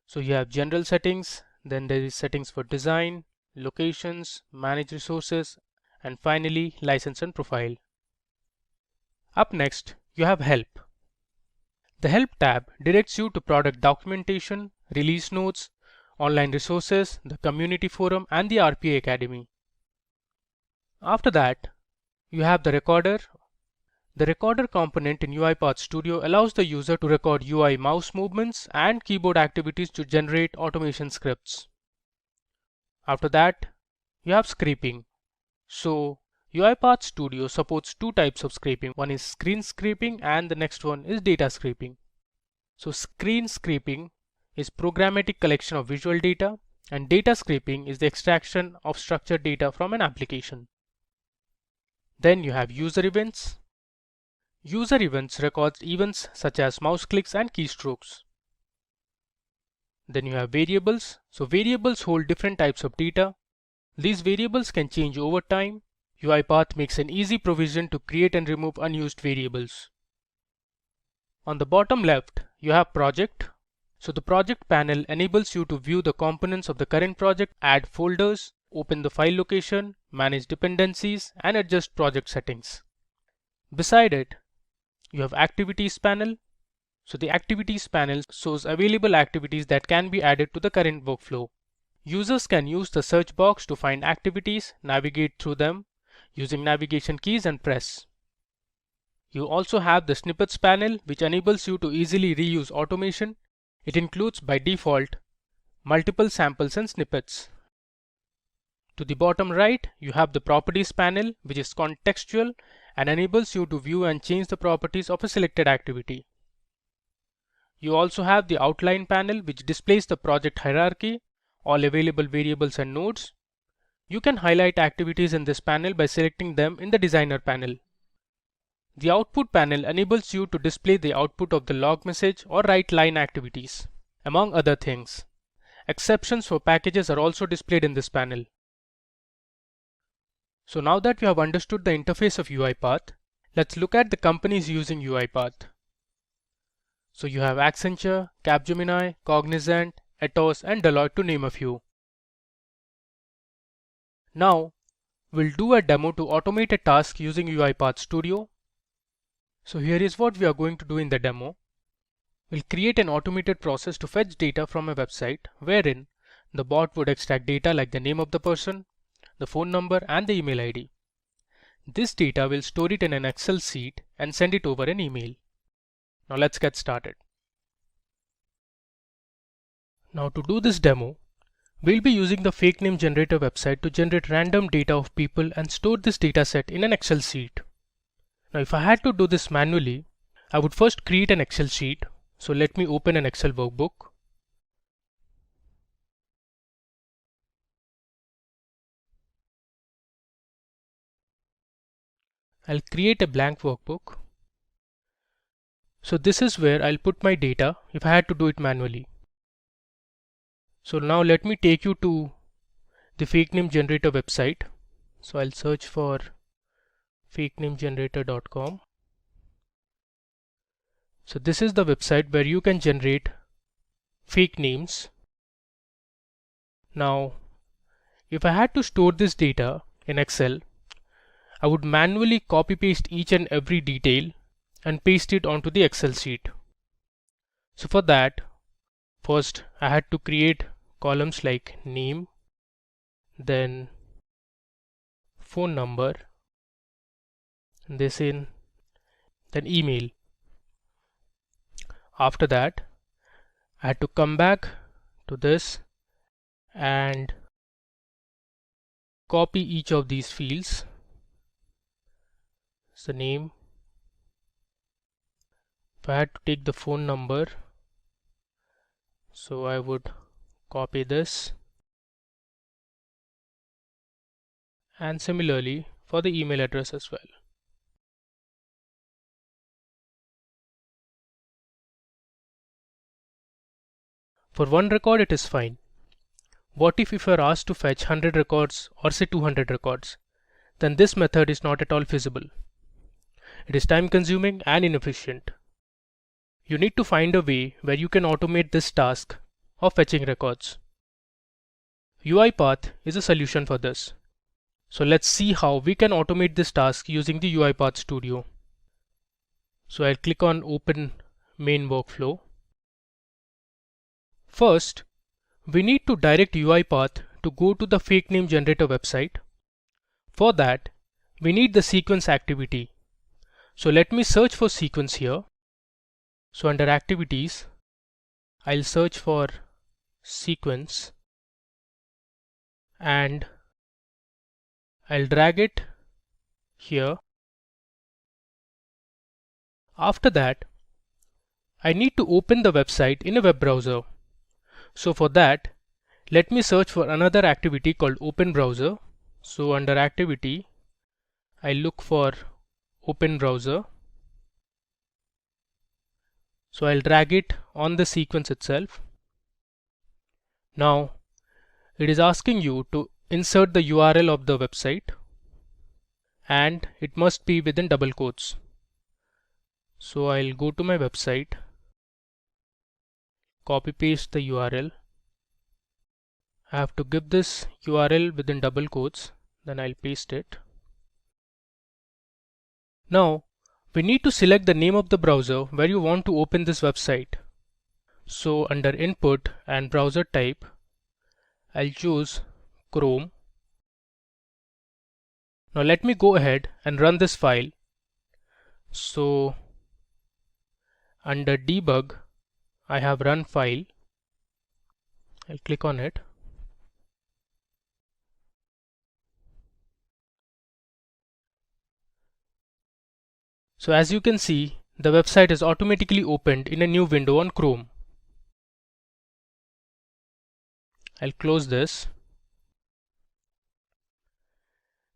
So you have General Settings, then there is settings for design, locations, manage resources, and finally license and profile. Up next, you have Help. The Help tab directs you to product documentation, release notes, online resources, the community forum, and the RPA Academy. After that, you have the Recorder. The Recorder component in UiPath Studio allows the user to record UI mouse movements and keyboard activities to generate automation scripts. After that, you have Scraping. So, UiPath Studio supports 2 types of scraping. One is screen scraping and the next one is data scraping. So, screen scraping is programmatic collection of visual data, and data scraping is the extraction of structured data from an application. Then you have User Events. User Events records events such as mouse clicks and keystrokes. Then you have Variables. So variables hold different types of data. These variables can change over time. UiPath makes an easy provision to create and remove unused variables. On the bottom left, you have Project. So the Project panel enables you to view the components of the current project, add folders, open the file location, manage dependencies, and adjust project settings. Beside it, you have Activities panel. So the Activities panel shows available activities that can be added to the current workflow. Users can use the search box to find activities, navigate through them using navigation keys, and press. You also have the Snippets panel, which enables you to easily reuse automation. It includes by default multiple samples and snippets. To the bottom right, you have the Properties panel, which is contextual and enables you to view and change the properties of a selected activity. You also have the Outline panel, which displays the project hierarchy, all available variables and nodes. You can highlight activities in this panel by selecting them in the Designer panel. The Output panel enables you to display the output of the log message or write line activities, among other things. Exceptions for packages are also displayed in this panel. So now that you have understood the interface of UiPath, let's look at the companies using UiPath. So you have Accenture, Capgemini, Cognizant, Atos, and Deloitte, to name a few. Now, we'll do a demo to automate a task using UiPath Studio. So here is what we are going to do in the demo. We'll create an automated process to fetch data from a website, wherein the bot would extract data like the name of the person, the phone number, and the email ID. This data will store it in an Excel sheet and send it over an email. Now let's get started. Now to do this demo, We'll be using the fake name generator website to generate random data of people and store this dataset in an Excel sheet. Now if I had to do this manually, I would first create an Excel sheet. So let me open an Excel workbook. I'll create a blank workbook. So this is where I'll put my data if I had to do it manually. So now let me take you to the fake name generator website. So I'll search for fakenamegenerator.com. So this is the website where you can generate fake names. Now, if I had to store this data in Excel, I would manually copy paste each and every detail and paste it onto the Excel sheet. So for that, first I had to create columns like name, then phone number, then email. After that, I had to come back to this and copy each of these fields. So name, if I had to take the phone number, so I would copy this, and similarly for the email address as well. For one record it is fine. What if you are asked to fetch 100 records or say 200 records? Then this method is not at all feasible. It is time consuming and inefficient. You need to find a way where you can automate this task of fetching records. UiPath is a solution for this. So let's see how we can automate this task using the UiPath Studio. So I'll click on Open Main Workflow. First, we need to direct UiPath to go to the fake name generator website. For that, we need the sequence activity. So let me search for sequence here. So under activities, I'll search for sequence and I'll drag it here. After that, I need to open the website in a web browser. So for that, let me search for another activity called Open Browser. So under activity, I look for Open Browser. So I'll drag it on the sequence itself. Now it is asking you to insert the URL of the website and it must be within double quotes. So I'll go to my website, copy paste the URL. I have to give this URL within double quotes, then I'll paste it. Now we need to select the name of the browser where you want to open this website. So under input and browser type, I'll choose Chrome. Now let me go ahead and run this file. So under debug, I have run file. I'll click on it. So as you can see, the website is automatically opened in a new window on Chrome. I'll close this.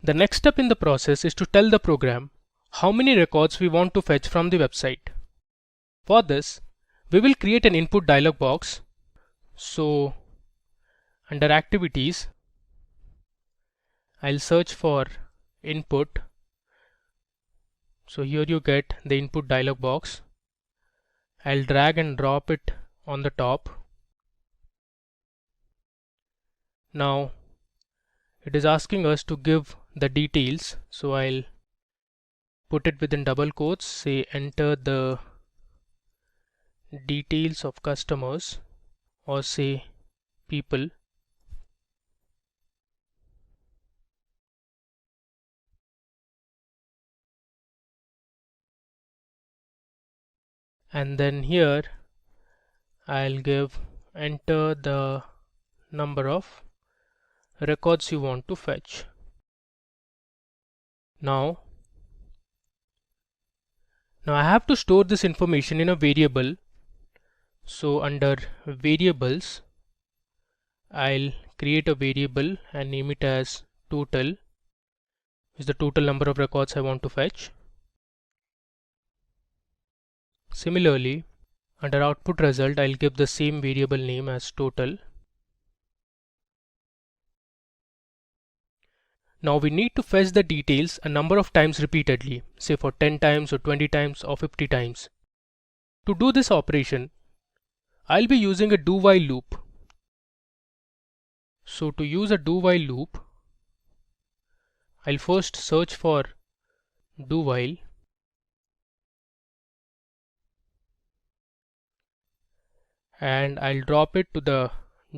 The next step in the process is to tell the program how many records we want to fetch from the website. For this, we will create an input dialog box. So under activities, I'll search for input. So here you get the input dialog box. I'll drag and drop it on the top. Now it is asking us to give the details. So I'll put it within double quotes, say enter the details of customers or say people. And then here I'll give enter the number of records you want to fetch. Now I have to store this information in a variable. So under variables, I'll create a variable and name it as total, is the total number of records I want to fetch. Similarly, under output result, I'll give the same variable name as total. Now we need to fetch the details a number of times repeatedly, say for 10 times or 20 times or 50 times. To do this operation, I'll be using a do-while loop. So to use a do-while loop, I'll first search for do-while and I'll drop it to the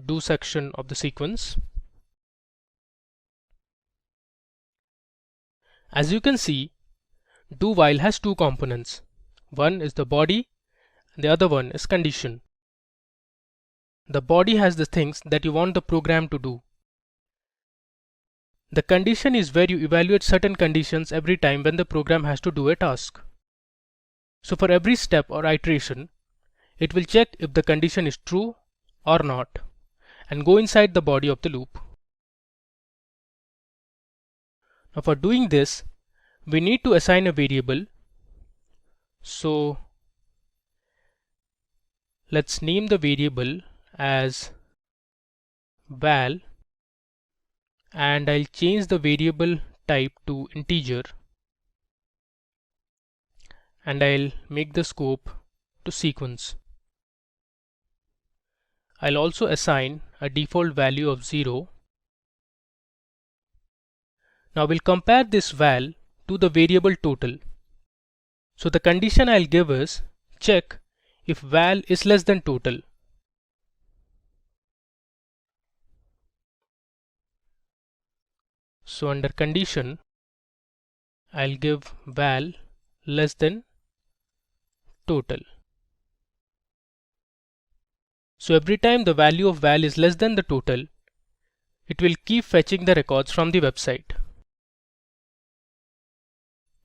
do section of the sequence. As you can see, do-while has two components. One is the body and the other one is condition. The body has the things that you want the program to do. The condition is where you evaluate certain conditions every time when the program has to do a task. So for every step or iteration, it will check if the condition is true or not and go inside the body of the loop. Now for doing this, we need to assign a variable. So let's name the variable as val, and I'll change the variable type to integer, and I'll make the scope to sequence. I'll also assign a default value of 0. Now we'll compare this val to the variable total. So the condition I'll give is check if val is less than total. So under condition, I'll give val less than total. So every time the value of val is less than the total, it will keep fetching the records from the website.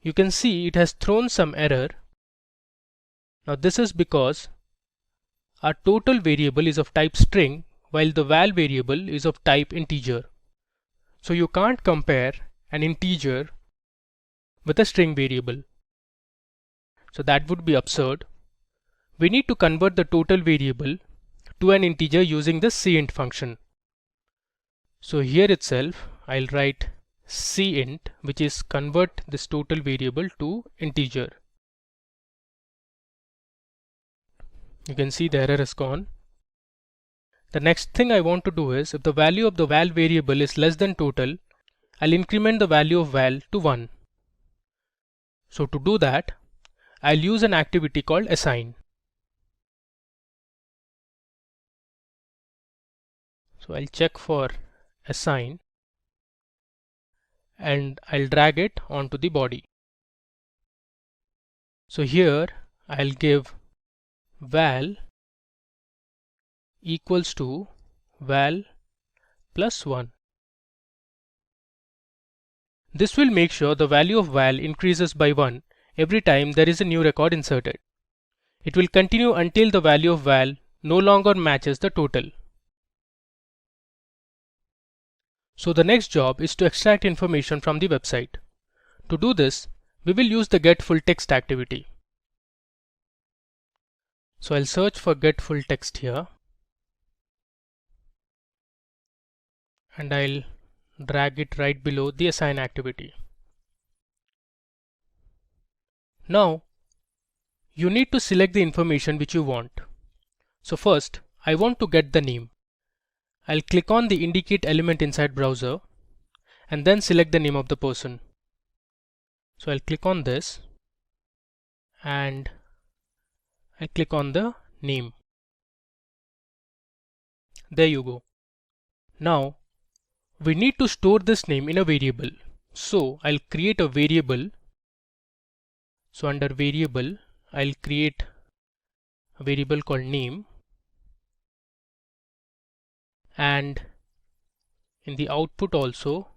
You can see it has thrown some error. Now this is because our total variable is of type string while the val variable is of type integer. So you can't compare an integer with a string variable. So that would be absurd. We need to convert the total variable to an integer using the cint function. So here itself I'll write cint, which is convert this total variable to integer. You can see the error is gone. The next thing I want to do is, if the value of the val variable is less than total, I'll increment the value of val to 1. So to do that, I'll use an activity called assign. So I'll check for assign and I'll drag it onto the body. So here I'll give val equals to val plus 1. This will make sure the value of val increases by 1 every time there is a new record inserted. It will continue until the value of val no longer matches the total. So the next job is to extract information from the website. To do this, we will use the get full text activity. So I'll search for get full text here and I'll drag it right below the assign activity. Now you need to select the information which you want. So first I want to get the name. I'll click on the indicate element inside browser and then select the name of the person. So I'll click on this and I click on the name. There you go. Now we need to store this name in a variable. So I'll create a variable. So under variable, I'll create a variable called name and in the output also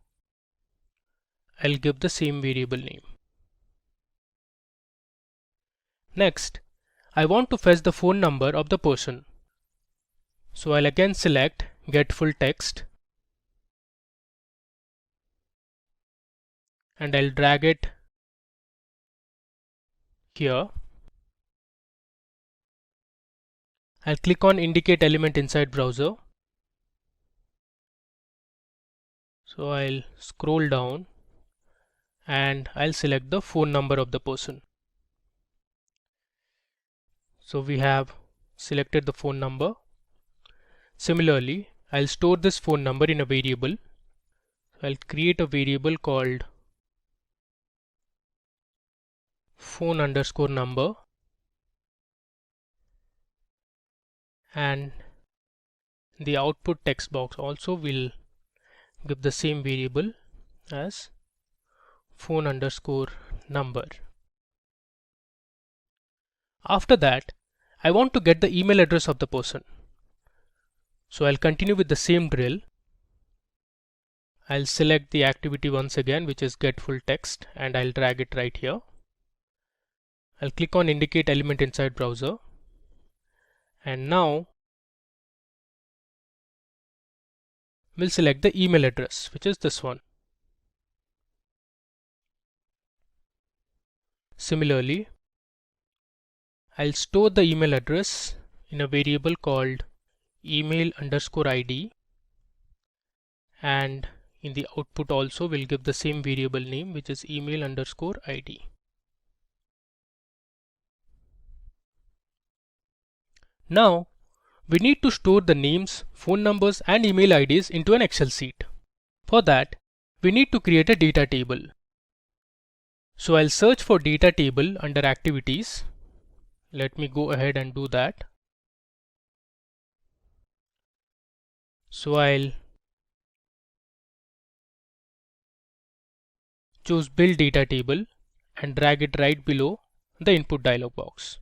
I'll give the same variable name. Next, I want to fetch the phone number of the person. So I'll again select get full text and I'll drag it here. I'll click on indicate element inside browser. So I'll scroll down and I'll select the phone number of the person. So we have selected the phone number. Similarly, I'll store this phone number in a variable. I'll create a variable called phone underscore number, and the output text box also will give the same variable as phone underscore number. After that, I want to get the email address of the person. So I'll continue with the same drill. I'll select the activity once again, which is get full text, and I'll drag it right here. I'll click on indicate element inside browser, and now we'll select the email address, which is this one. Similarly, I'll store the email address in a variable called email underscore ID, and in the output also we'll give the same variable name, which is email underscore ID. Now we need to store the names, phone numbers and email IDs into an Excel sheet. For that, we need to create a data table. So I'll search for data table under activities. Let me go ahead and do that. So I'll choose build data table and drag it right below the input dialog box.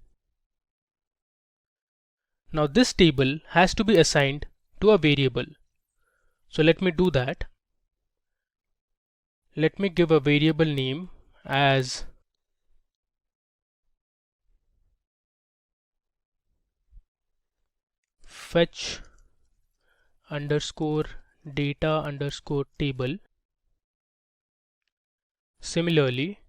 Now this table has to be assigned to a variable. So let me do that. Let me give a variable name as fetch underscore data underscore table. Similarly,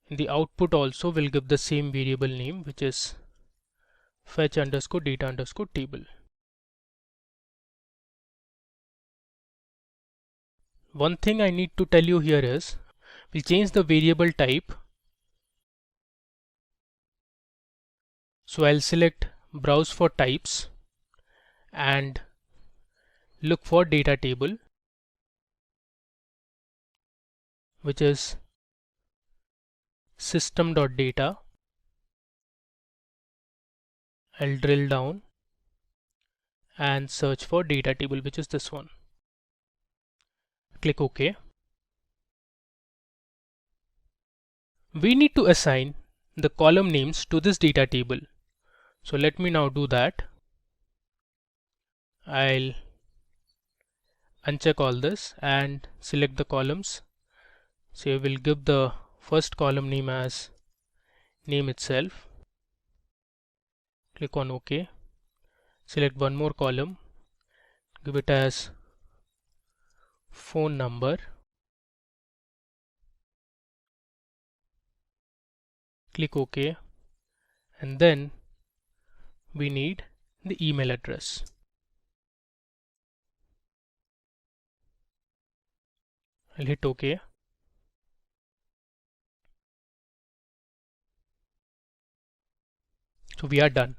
in the output also we'll give the same variable name, which is fetch underscore data underscore table. One thing I need to tell you here is we'll change the variable type. So I'll select browse for types and look for data table, which is system.data. I'll drill down and search for data table, which is this one. Click OK. We need to assign the column names to this data table. So let me now do that. I'll uncheck all this and select the columns. So we'll give the first column name as name itself. Click on OK. Select one more column, give it as phone number. Click OK, and then we need the email address. I'll hit OK. So we are done.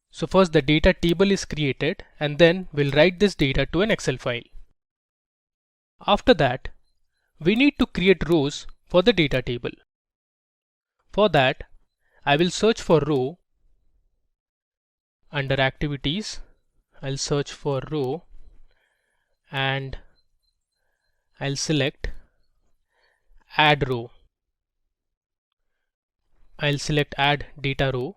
So first the data table is created, and then we'll write this data to an Excel file. After that, we need to create rows for the data table. For that, I will search for row. Under activities, I'll search for row and I'll select add row. I'll select add data row.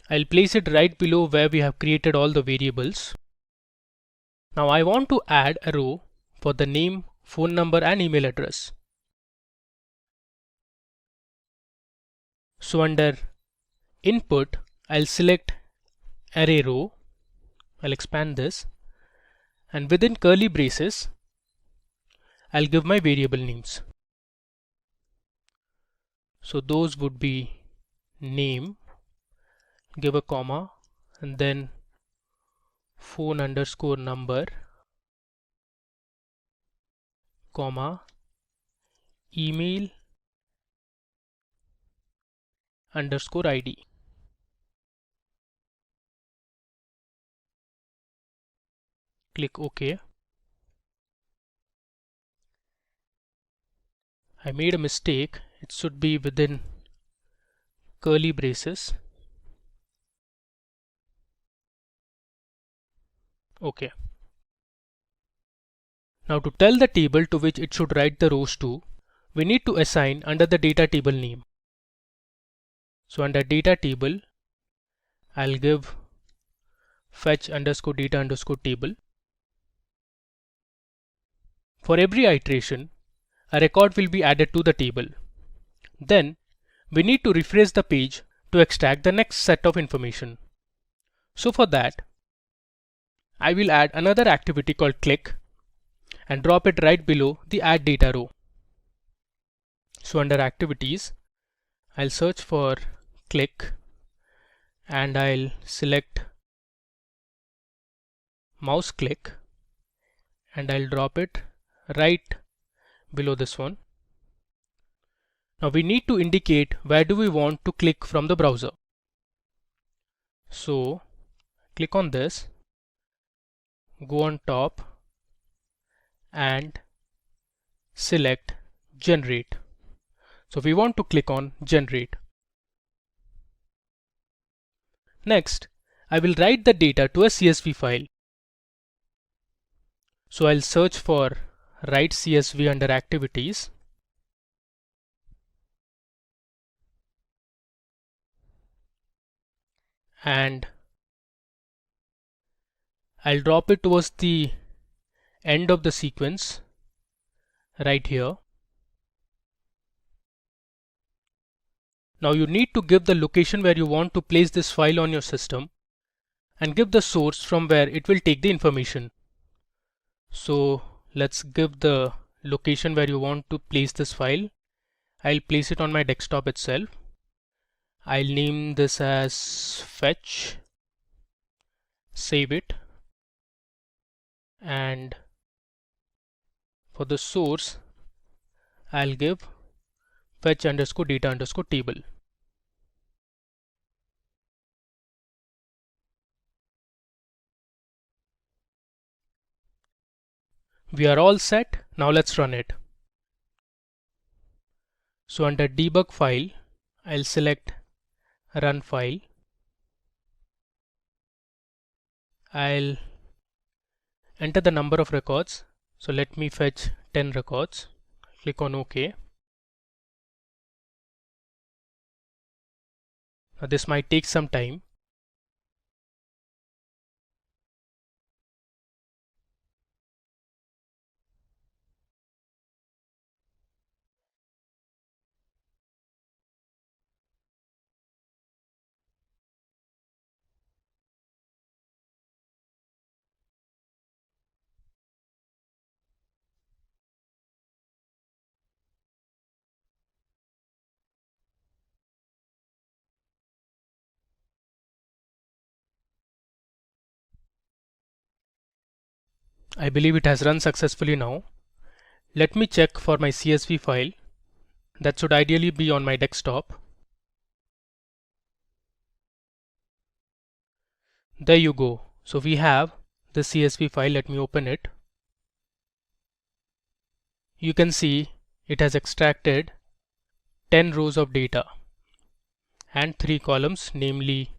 I'll place it right below where we have created all the variables. Now I want to add a row for the name, phone number and email address. So under input, I'll select array row. I'll expand this, and within curly braces, I'll give my variable names. So those would be name, give a comma, and then phone underscore number, comma, email underscore ID. Click OK. I made a mistake. It should be within curly braces. OK. Now to tell the table to which it should write the rows to, we need to assign under the data table name. So under data table, I'll give fetch underscore data underscore table. For every iteration, a record will be added to the table. Then we need to refresh the page to extract the next set of information. So for that, I will add another activity called click and drop it right below the add data row. So under activities, I'll search for click and I'll select mouse click and I'll drop it right below this one. Now we need to indicate where do we want to click from the browser. So click on this, go on top and select generate. So we want to click on generate. Next, I will write the data to a CSV file. So I'll search for write CSV under activities. And I'll drop it towards the end of the sequence right here. Now you need to give the location where you want to place this file on your system and give the source from where it will take the information. So let's give the location where you want to place this file. I'll place it on my desktop itself. I'll name this as fetch, save it, and for the source I'll give fetch underscore data underscore table. We are all set. Now let's run it. So under debug file, I'll select run file. I'll enter the number of records. So let me fetch 10 records. Click on OK. Now this might take some time. I believe it has run successfully now. Let me check for my CSV file. That should ideally be on my desktop. There you go. So we have the CSV file. Let me open it. You can see it has extracted 10 rows of data and 3 columns, namely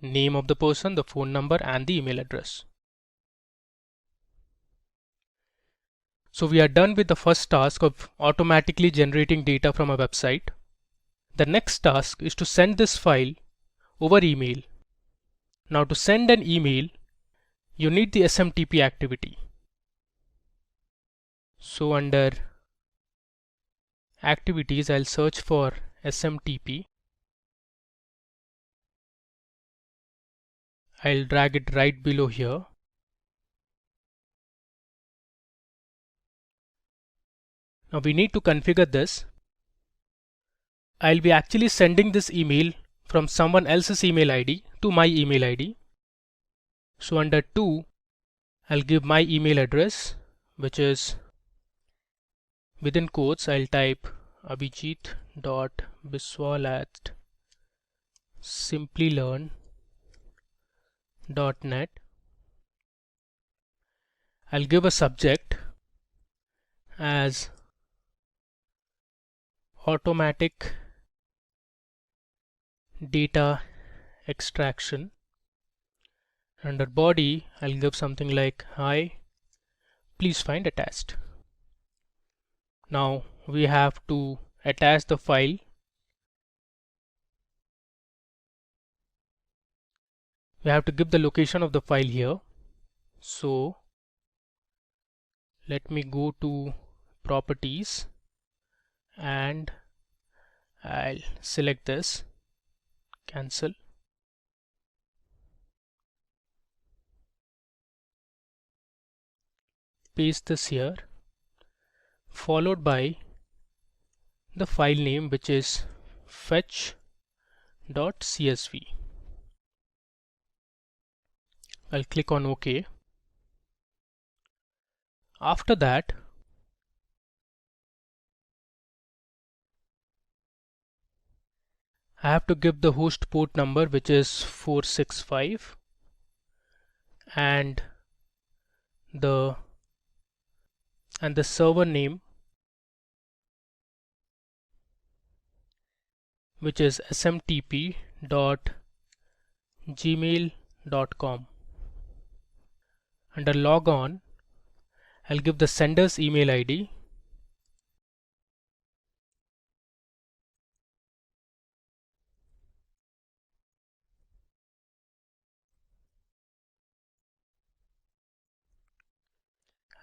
name of the person, the phone number and the email address. So we are done with the first task of automatically generating data from a website. The next task is to send this file over email. Now to send an email, you need the SMTP activity. So under activities, I'll search for SMTP. I'll drag it right below here. Now we need to configure this. I'll be actually sending this email from someone else's email ID to my email ID. So under to, I'll give my email address, which is within quotes, I'll type abhijit.biswal@simplilearn.net. I'll give a subject as automatic data extraction. Under body, I'll give something like hi, please find attached. Now we have to attach the file. We have to give the location of the file here. So let me go to properties and I'll select this, cancel. Paste this here, followed by the file name, which is fetch.csv. I'll click on OK. After that, I have to give the host port number, which is 465, and the server name, which is smtp.gmail.com. Under logon, I'll give the sender's email ID,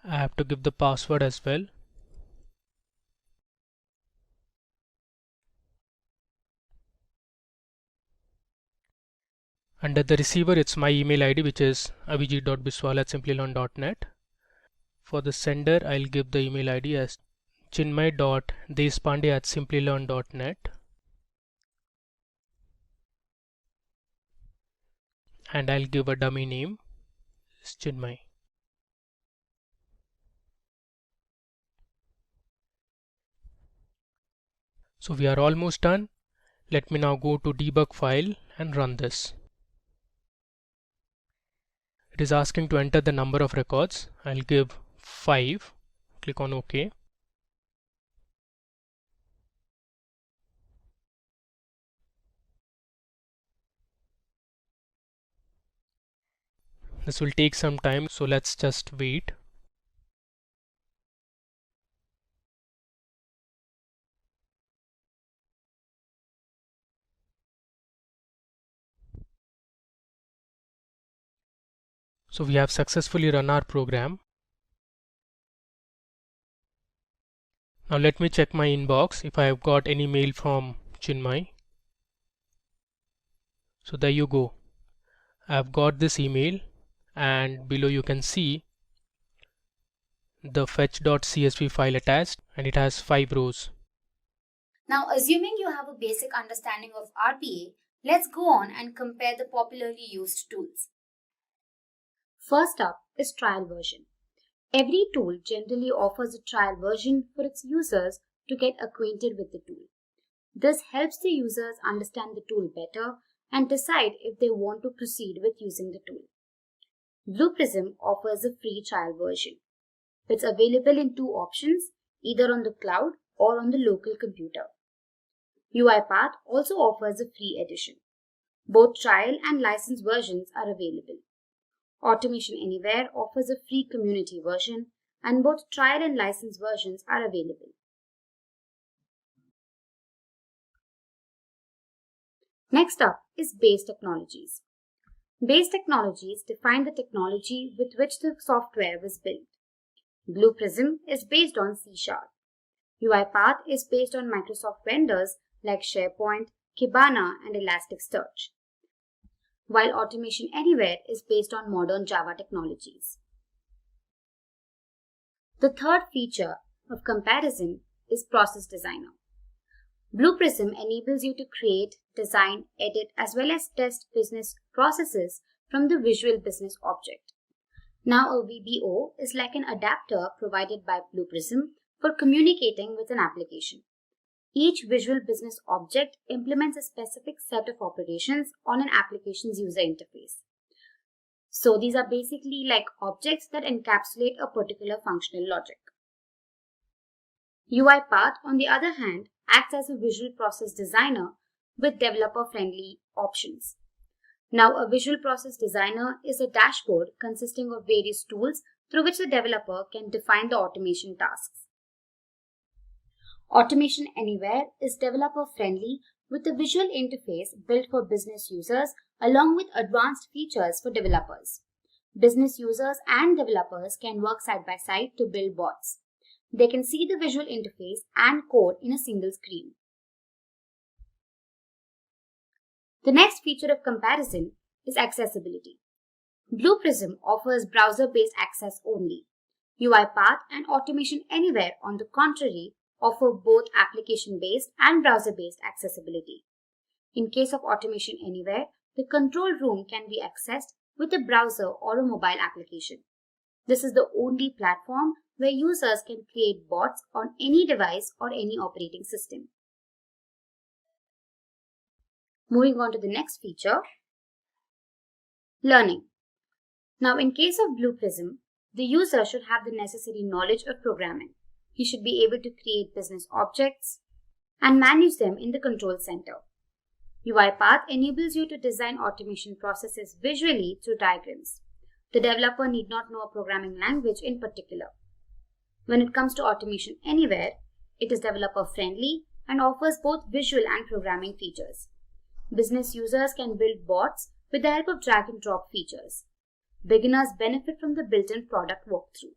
I have to give the password as well. Under the receiver, it's my email ID, which is abhijit.biswal@simplilearn.net. For the sender, I'll give the email ID as chinmay.deshpande@simplilearn.net, and I'll give a dummy name, is Chinmay. So we are almost done. Let me now go to debug file and run this. It is asking to enter the number of records. I'll give 5. Click on OK. This will take some time, so let's just wait. So we have successfully run our program. Now let me check my inbox if I have got any mail from Chinmay. So there you go. I have got this email, and below you can see the fetch.csv file attached, and it has 5 rows. Now, assuming you have a basic understanding of RPA, let's go on and compare the popularly used tools. First up is trial version. Every tool generally offers a trial version for its users to get acquainted with the tool. This helps the users understand the tool better and decide if they want to proceed with using the tool. BluePrism offers a free trial version. It's available in 2 options, either on the cloud or on the local computer. UiPath also offers a free edition. Both trial and license versions are available. Automation Anywhere offers a free community version, and both trial and license versions are available. Next up is base technologies. Base technologies define the technology with which the software was built. BluePrism is based on C#. UiPath is based on Microsoft vendors like SharePoint, Kibana, and Elasticsearch, while Automation Anywhere is based on modern Java technologies. The third feature of comparison is Process Designer. BluePrism enables you to create, design, edit, as well as test business processes from the Visual Business Object. Now, a VBO is like an adapter provided by BluePrism for communicating with an application. Each Visual Business Object implements a specific set of operations on an application's user interface. So these are basically like objects that encapsulate a particular functional logic. UiPath, on the other hand, acts as a visual process designer with developer-friendly options. Now, a visual process designer is a dashboard consisting of various tools through which the developer can define the automation tasks. Automation Anywhere is developer-friendly with a visual interface built for business users along with advanced features for developers. Business users and developers can work side by side to build bots. They can see the visual interface and code in a single screen. The next feature of comparison is accessibility. BluePrism offers browser-based access only. UiPath and Automation Anywhere, on the contrary, offer both application-based and browser-based accessibility. In case of Automation Anywhere, the control room can be accessed with a browser or a mobile application. This is the only platform where users can create bots on any device or any operating system. Moving on to the next feature, learning. Now, in case of BluePrism, the user should have the necessary knowledge of programming. He should be able to create business objects and manage them in the control center. UiPath enables you to design automation processes visually through diagrams. The developer need not know a programming language in particular. When it comes to Automation Anywhere, it is developer-friendly and offers both visual and programming features. Business users can build bots with the help of drag and drop features. Beginners benefit from the built-in product walkthrough.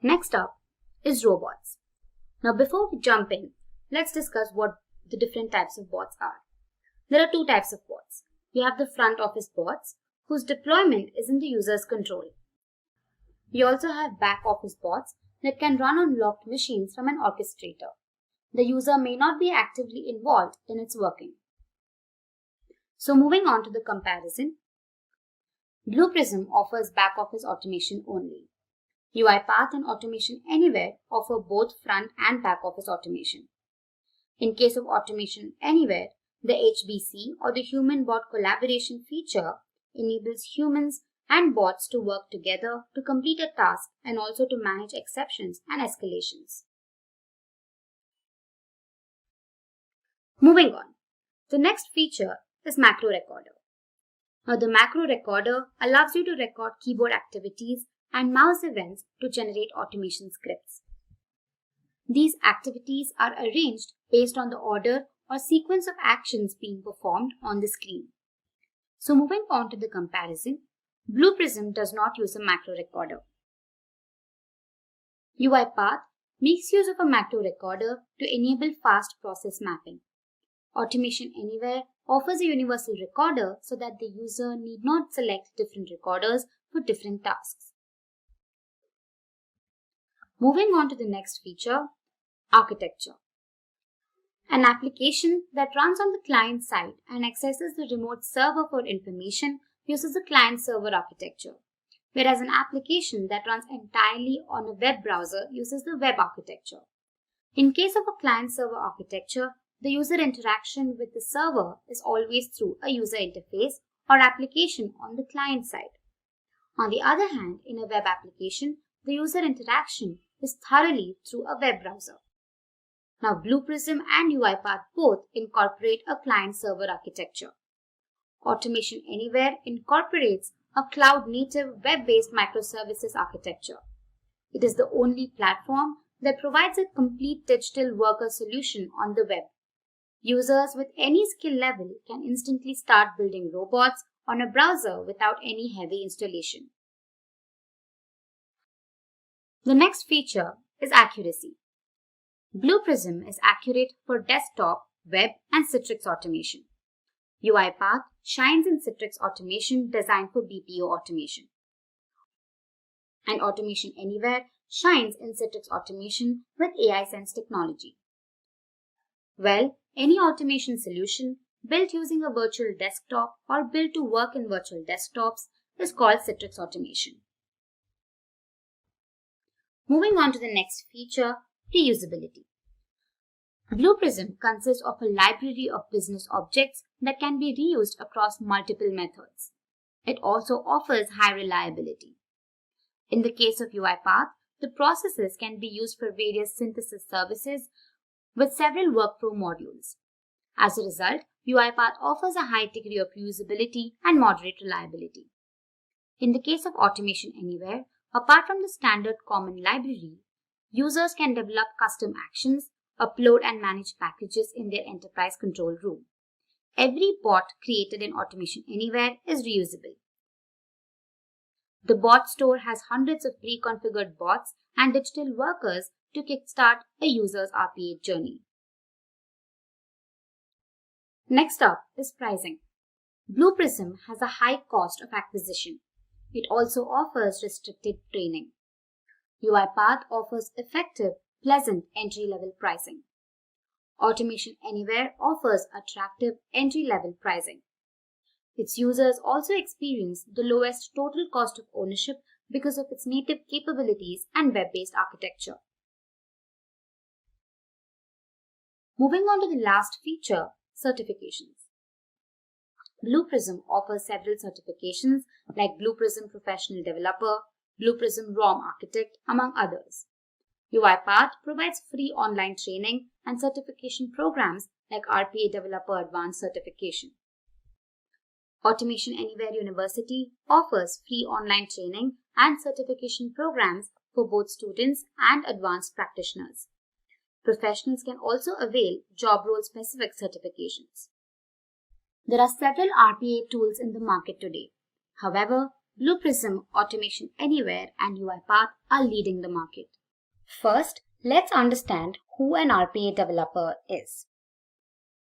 Next up is robots. Now, before we jump in, let's discuss what the different types of bots are. There are two types of bots. We have the front office bots, whose deployment is in the user's control. We also have back office bots that can run on locked machines from an orchestrator. The user may not be actively involved in its working. So moving on to the comparison, BluePrism offers back office automation only. UiPath and Automation Anywhere offer both front and back office automation. In case of Automation Anywhere, the HBC or the human bot collaboration feature enables humans and bots to work together to complete a task and also to manage exceptions and escalations. Moving on, the next feature is Macro Recorder. Now, the Macro Recorder allows you to record keyboard activities and mouse events to generate automation scripts. These activities are arranged based on the order or sequence of actions being performed on the screen. So moving on to the comparison, BluePrism does not use a macro recorder. UiPath makes use of a macro recorder to enable fast process mapping. Automation Anywhere offers a universal recorder so that the user need not select different recorders for different tasks. Moving on to the next feature, architecture. An application that runs on the client side and accesses the remote server for information uses the client-server architecture, whereas an application that runs entirely on a web browser uses the web architecture. In case of a client-server architecture, the user interaction with the server is always through a user interface or application on the client side. On the other hand, in a web application, the user interaction is thoroughly through a web browser. Now, BluePrism and UiPath both incorporate a client-server architecture. Automation Anywhere incorporates a cloud-native web-based microservices architecture. It is the only platform that provides a complete digital worker solution on the web. Users with any skill level can instantly start building robots on a browser without any heavy installation. The next feature is accuracy. BluePrism is accurate for desktop, web, and Citrix automation. UiPath shines in Citrix automation designed for BPO automation. And Automation Anywhere shines in Citrix automation with AI Sense technology. Well, any automation solution built using a virtual desktop or built to work in virtual desktops is called Citrix automation. Moving on to the next feature, reusability. BluePrism consists of a library of business objects that can be reused across multiple methods. It also offers high reliability. In the case of UiPath, the processes can be used for various synthesis services with several workflow modules. As a result, UiPath offers a high degree of reusability and moderate reliability. In the case of Automation Anywhere, apart from the standard common library, users can develop custom actions, upload and manage packages in their enterprise control room. Every bot created in Automation Anywhere is reusable. The bot store has hundreds of pre-configured bots and digital workers to kickstart a user's RPA journey. Next up is pricing. BluePrism has a high cost of acquisition. It also offers restricted training. UiPath offers effective, pleasant entry-level pricing. Automation Anywhere offers attractive entry-level pricing. Its users also experience the lowest total cost of ownership because of its native capabilities and web-based architecture. Moving on to the last feature, certifications. BluePrism offers several certifications like BluePrism Professional Developer, BluePrism ROM Architect, among others. UiPath provides free online training and certification programs like RPA Developer Advanced Certification. Automation Anywhere University offers free online training and certification programs for both students and advanced practitioners. Professionals can also avail job role-specific certifications. There are several RPA tools in the market today. However, BluePrism, Automation Anywhere, and UiPath are leading the market. First, let's understand who an RPA developer is.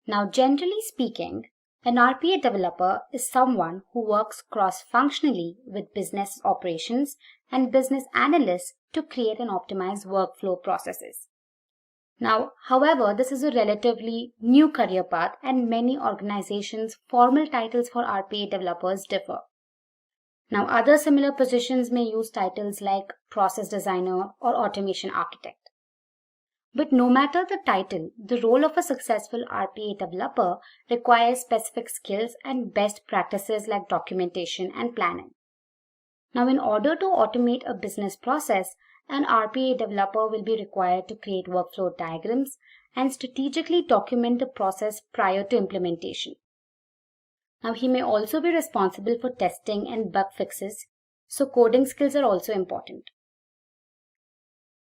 Now, generally speaking, an RPA developer is someone who works cross-functionally with business operations and business analysts to create and optimize workflow processes. Now, however, this is a relatively new career path and many organizations' formal titles for RPA developers differ. Now, other similar positions may use titles like process designer or automation architect. But no matter the title, the role of a successful RPA developer requires specific skills and best practices like documentation and planning. Now, in order to automate a business process, an RPA developer will be required to create workflow diagrams and strategically document the process prior to implementation. Now, he may also be responsible for testing and bug fixes, so coding skills are also important.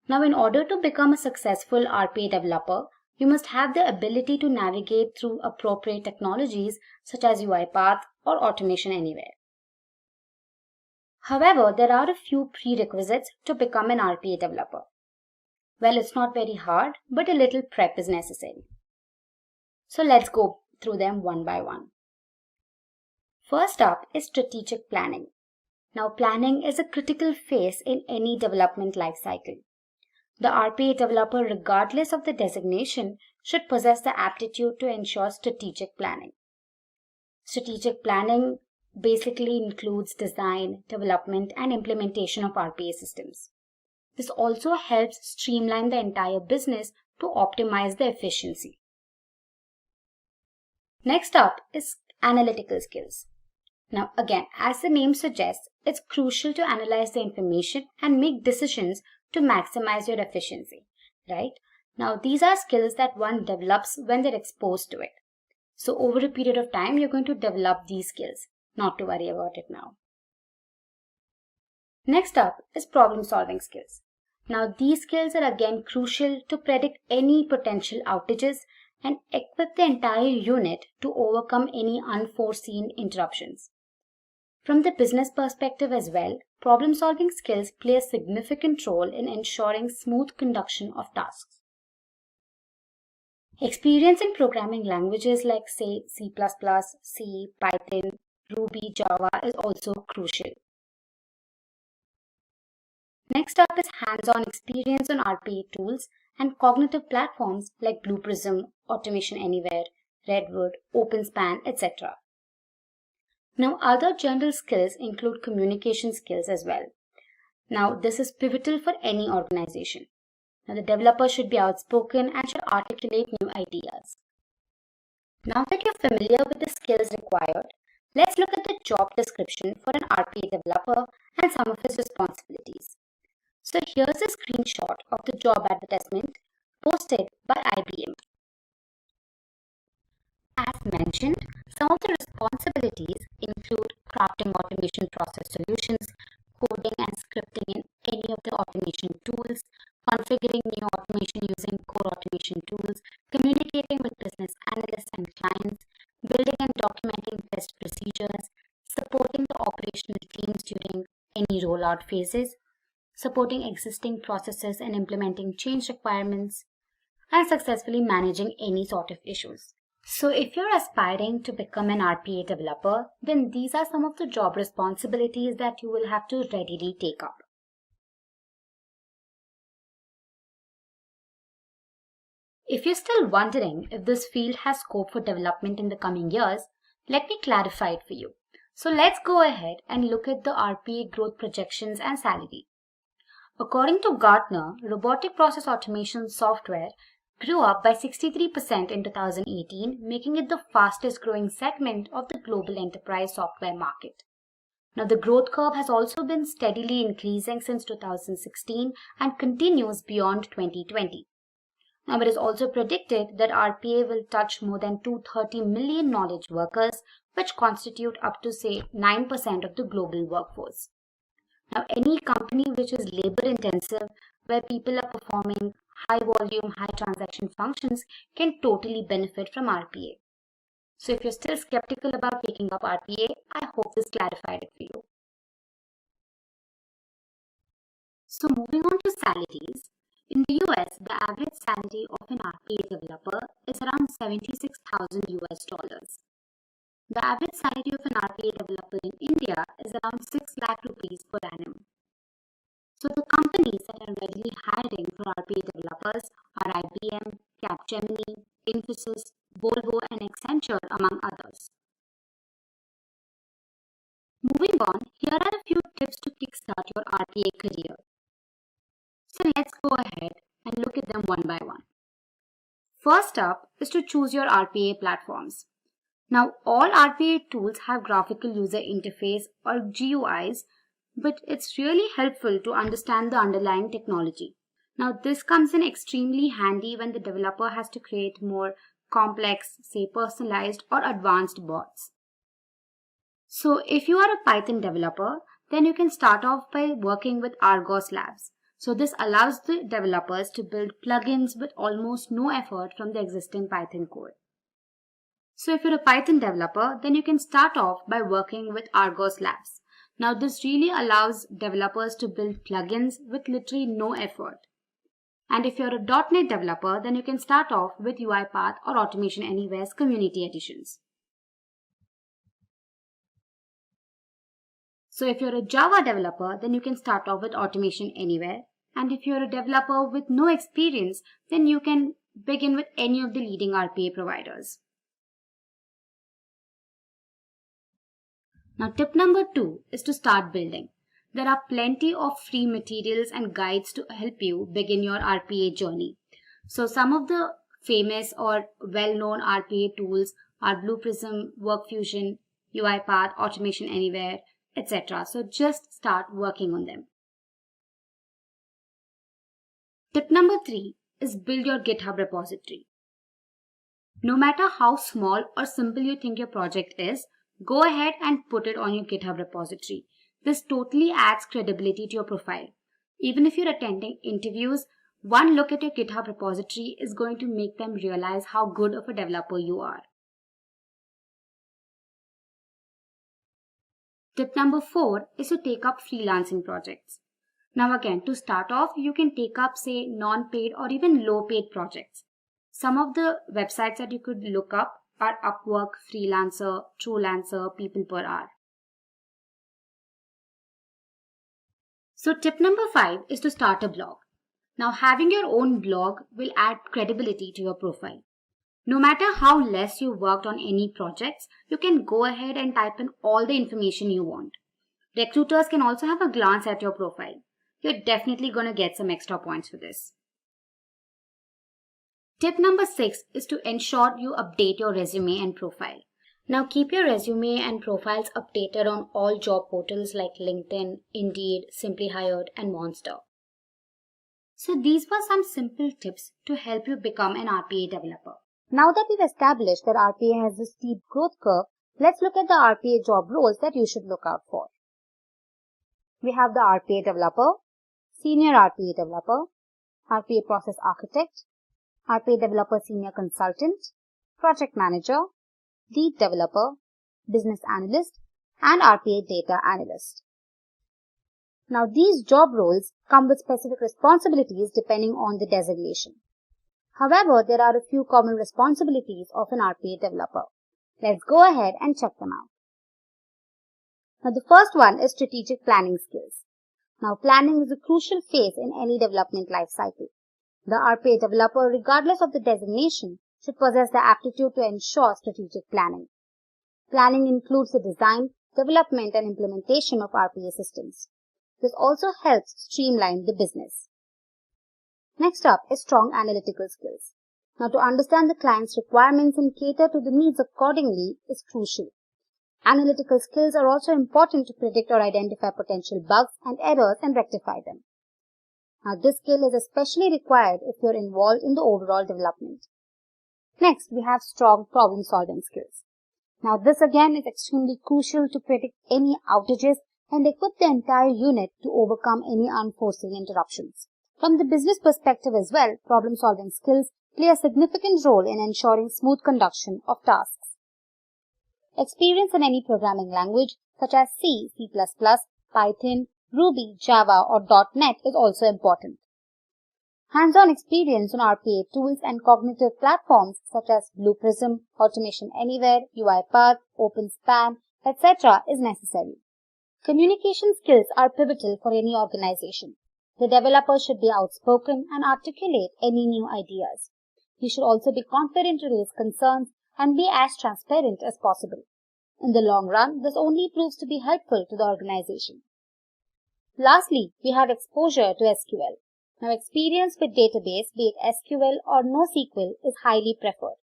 Now, in order to become a successful RPA developer, you must have the ability to navigate through appropriate technologies such as UiPath or Automation Anywhere. However, there are a few prerequisites to become an RPA developer. Well, it's not very hard, but a little prep is necessary. So let's go through them one by one. First up is strategic planning. Now, planning is a critical phase in any development lifecycle. The RPA developer, regardless of the designation, should possess the aptitude to ensure strategic planning. Strategic planning basically includes design, development, and implementation of RPA systems. This also helps streamline the entire business to optimize the efficiency. Next up is analytical skills. Now again, as the name suggests, it's crucial to analyze the information and make decisions to maximize your efficiency, right? Now these are skills that one develops when they're exposed to it. So over a period of time, you're going to develop these skills. Not to worry about it now. Next up is problem-solving skills. Now these skills are again crucial to predict any potential outages and equip the entire unit to overcome any unforeseen interruptions. From the business perspective as well, problem-solving skills play a significant role in ensuring smooth conduction of tasks. Experience in programming languages like, say, C++, C, Python, Ruby, Java is also crucial. Next up is hands-on experience on RPA tools and cognitive platforms like BluePrism, Automation Anywhere, Redwood, OpenSpan, etc. Now, other general skills include communication skills as well. Now, this is pivotal for any organization. Now, the developer should be outspoken and should articulate new ideas. Now that you're familiar with the skills required, let's look at the job description for an RPA developer and some of his responsibilities. So here's a screenshot of the job advertisement posted by IBM. As mentioned, some of the responsibilities include crafting automation process solutions, coding and scripting in any of the automation tools, configuring new automation using core automation tools, communicating with business analysts and clients, building and documenting best procedures, supporting the operational teams during any rollout phases, supporting existing processes and implementing change requirements, and successfully managing any sort of issues. So if you're aspiring to become an RPA developer, then these are some of the job responsibilities that you will have to readily take up. If you're still wondering if this field has scope for development in the coming years, let me clarify it for you. So let's go ahead and look at the RPA growth projections and salary. According to Gartner, robotic process automation software grew up by 63% in 2018, making it the fastest growing segment of the global enterprise software market. Now, the growth curve has also been steadily increasing since 2016 and continues beyond 2020. Now, it is also predicted that RPA will touch more than 230 million knowledge workers, which constitute up to, say, 9% of the global workforce. Now, any company which is labor intensive, where people are performing high volume, high transaction functions, can totally benefit from RPA. So if you're still skeptical about taking up RPA, I hope this clarified it for you. So moving on to salaries. In the US, the average salary of an RPA developer is around $76,000 US. The average salary of an RPA developer in India is around 6 lakh rupees per annum. So the companies that are readily hiring for RPA developers are IBM, Capgemini, Infosys, Volvo and Accenture among others. Moving on, here are a few tips to kickstart your RPA career. So let's go ahead and look at them one by one. First up is to choose your RPA platforms. Now, all RPA tools have graphical user interface or GUIs, but it's really helpful to understand the underlying technology. Now, this comes in extremely handy when the developer has to create more complex, say personalized or advanced bots. So, if you are a Python developer, then you can start off by working with Argos Labs. So, this allows the developers to build plugins with almost no effort from the existing Python code. So if you're a Python developer, then you can start off by working with Argos Labs. Now this really allows developers to build plugins with literally no effort. And if you're a .NET developer, then you can start off with UiPath or Automation Anywhere's community editions. So if you're a Java developer, then you can start off with Automation Anywhere. And if you're a developer with no experience, then you can begin with any of the leading RPA providers. Now tip number 2 is to start building. There are plenty of free materials and guides to help you begin your RPA journey. So some of the famous or well-known RPA tools are BluePrism, WorkFusion, UiPath, Automation Anywhere, etc. So just start working on them. Tip number 3 is build your GitHub repository. No matter how small or simple you think your project is, go ahead and put it on your GitHub repository. This totally adds credibility to your profile. Even if you're attending interviews, One look at your GitHub repository is going to make them realize how good of a developer you are. Tip number 4 is to take up freelancing projects. Now again, to start off, you can take up say non-paid or even low-paid projects. Some of the websites that you could look up are Upwork, Freelancer, Truelancer, People Per Hour. So tip number 5 is to start a blog. Now having your own blog will add credibility to your profile. No matter how less you worked on any projects, you can go ahead and type in all the information you want. Recruiters can also have a glance at your profile. You're definitely going to get some extra points for this. Tip number 6 is to ensure you update your resume and profile. Now keep your resume and profiles updated on all job portals like LinkedIn, Indeed, Simply Hired, and Monster. So these were some simple tips to help you become an RPA developer. Now that we've established that RPA has a steep growth curve, let's look at the RPA job roles that you should look out for. We have the RPA developer, senior RPA developer, RPA process architect, RPA developer senior consultant, project manager, lead developer, business analyst, and RPA data analyst. Now these job roles come with specific responsibilities depending on the designation. However, there are a few common responsibilities of an RPA developer. Let's go ahead and check them out. Now the first one is strategic planning skills. Now planning is a crucial phase in any development life cycle. The RPA developer, regardless of the designation, should possess the aptitude to ensure strategic planning. Planning includes the design, development, and implementation of RPA systems. This also helps streamline the business. Next up is strong analytical skills. Now to understand the client's requirements and cater to the needs accordingly is crucial. Analytical skills are also important to predict or identify potential bugs and errors and rectify them. Now this skill is especially required if you're involved in the overall development. Next, we have strong problem-solving skills. Now this again is extremely crucial to predict any outages and equip the entire unit to overcome any unforeseen interruptions. From the business perspective as well, problem-solving skills play a significant role in ensuring smooth conduction of tasks. Experience in any programming language such as C, C++, Python, Ruby, Java, or .NET is also important. Hands-on experience on RPA tools and cognitive platforms such as BluePrism, Automation Anywhere, UiPath, OpenSpan, etc. is necessary. Communication skills are pivotal for any organization. The developer should be outspoken and articulate any new ideas. He should also be confident to raise concerns and be as transparent as possible. In the long run, this only proves to be helpful to the organization. Lastly, we have exposure to SQL. Now, experience with database, be it SQL or NoSQL, is highly preferred.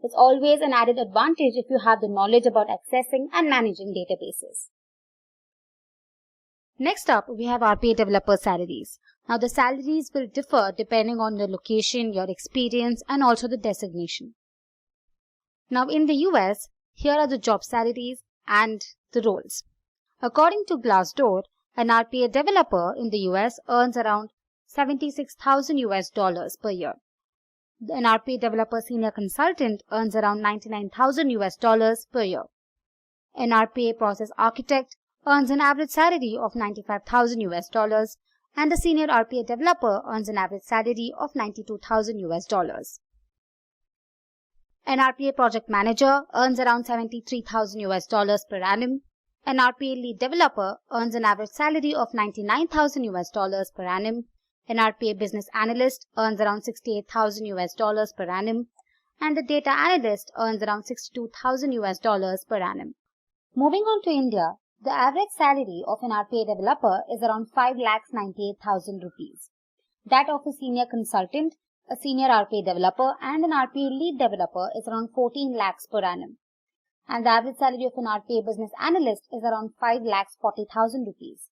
It's always an added advantage if you have the knowledge about accessing and managing databases. Next up, we have RPA developer salaries. Now, the salaries will differ depending on the location, your experience, and also the designation. Now, in the US, here are the job salaries and the roles. According to Glassdoor, an RPA developer in the US earns around $76,000 per year. An RPA developer senior consultant earns around $99,000 per year. An RPA process architect earns an average salary of $95,000, and a senior RPA developer earns an average salary of $92,000. An RPA project manager earns around $73,000 per annum. An RPA lead developer earns an average salary of $99,000 per annum. An RPA business analyst earns around $68,000 per annum. And the data analyst earns around $62,000 per annum. Moving on to India, the average salary of an RPA developer is around 5,98,000 rupees. That of a senior consultant, a senior RPA developer, and an RPA lead developer is around 14 lakhs per annum. And the average salary of an RPA business analyst is around 5,40,000 rupees.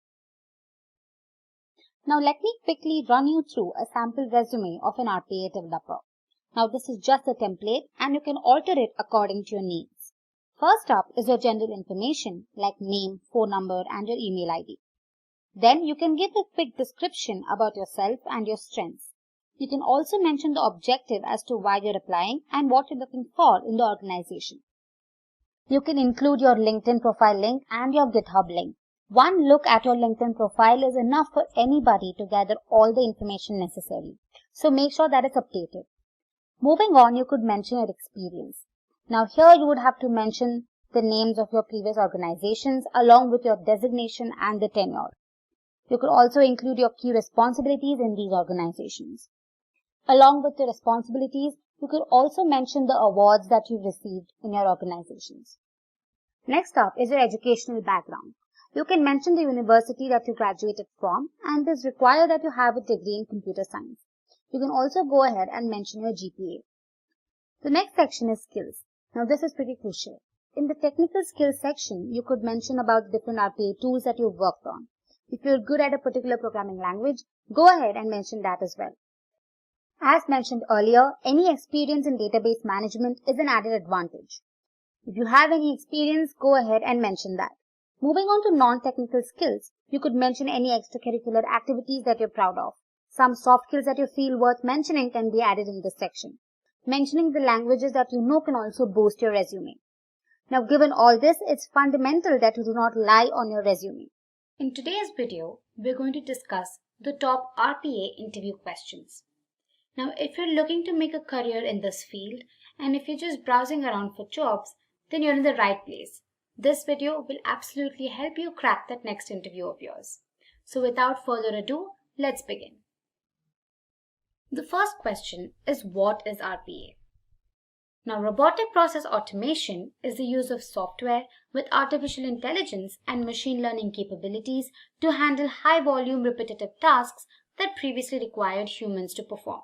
Now let me quickly run you through a sample resume of an RPA developer. Now this is just a template and you can alter it according to your needs. First up is your general information like name, phone number, and your email ID. Then you can give a quick description about yourself and your strengths. You can also mention the objective as to why you're applying and what you're looking for in the organization. You can include your LinkedIn profile link and your GitHub link. One look at your LinkedIn profile is enough for anybody to gather all the information necessary. So make sure that it's updated. Moving on, you could mention your experience. Now here you would have to mention the names of your previous organizations along with your designation and the tenure. You could also include your key responsibilities in these organizations. Along with the responsibilities, you could also mention the awards that you've received in your organizations. Next up is your educational background. You can mention the university that you graduated from, and it is required that you have a degree in computer science. You can also go ahead and mention your GPA. The next section is skills. Now this is pretty crucial. In the technical skills section, you could mention about the different RPA tools that you've worked on. If you're good at a particular programming language, go ahead and mention that as well. As mentioned earlier, any experience in database management is an added advantage. If you have any experience, go ahead and mention that. Moving on to non-technical skills, you could mention any extracurricular activities that you're proud of. Some soft skills that you feel worth mentioning can be added in this section. Mentioning the languages that you know can also boost your resume. Now, given all this, it's fundamental that you do not lie on your resume. In today's video, we're going to discuss the top RPA interview questions. Now, if you're looking to make a career in this field, and if you're just browsing around for jobs, then you're in the right place. This video will absolutely help you crack that next interview of yours. So without further ado, let's begin. The first question is, what is RPA? Now, robotic process automation is the use of software with artificial intelligence and machine learning capabilities to handle high-volume repetitive tasks that previously required humans to perform.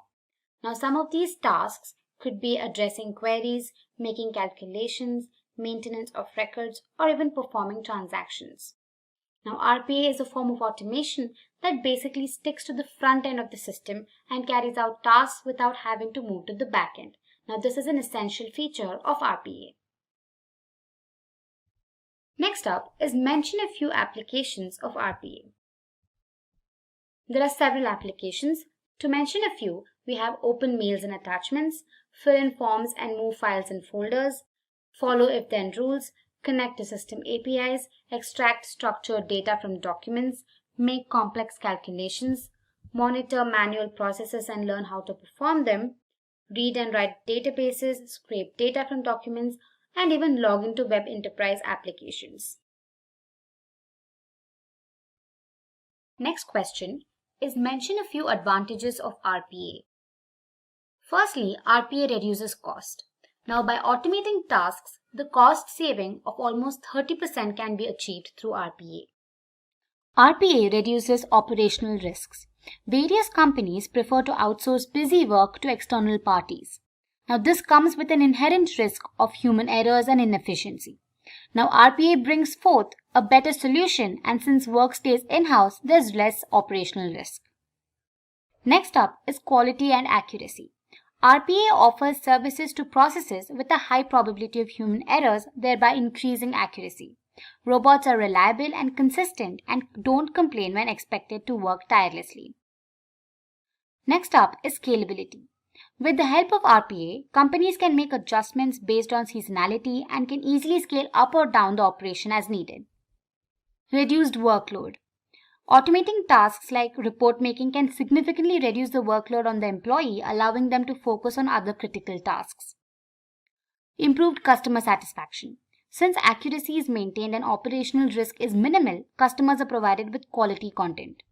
Now, some of these tasks could be addressing queries, making calculations, maintenance of records, or even performing transactions. Now, RPA is a form of automation that basically sticks to the front end of the system and carries out tasks without having to move to the back end. Now, this is an essential feature of RPA. Next up is mention a few applications of RPA. There are several applications. To mention a few, we have open mails and attachments, fill in forms and move files in folders, follow if-then rules, connect to system APIs, extract structured data from documents, make complex calculations, monitor manual processes and learn how to perform them, read and write databases, scrape data from documents, and even log into web enterprise applications. Next question is mention a few advantages of RPA. Firstly, RPA reduces cost. Now, by automating tasks, the cost saving of almost 30% can be achieved through RPA. RPA reduces operational risks. Various companies prefer to outsource busy work to external parties. Now, this comes with an inherent risk of human errors and inefficiency. Now, RPA brings forth a better solution, and since work stays in-house, there's less operational risk. Next up is quality and accuracy. RPA offers services to processes with a high probability of human errors, thereby increasing accuracy. Robots are reliable and consistent and don't complain when expected to work tirelessly. Next up is scalability. With the help of RPA, companies can make adjustments based on seasonality and can easily scale up or down the operation as needed. Reduced workload. Automating tasks like report making can significantly reduce the workload on the employee, allowing them to focus on other critical tasks. Improved customer satisfaction. Since accuracy is maintained and operational risk is minimal, customers are provided with quality content.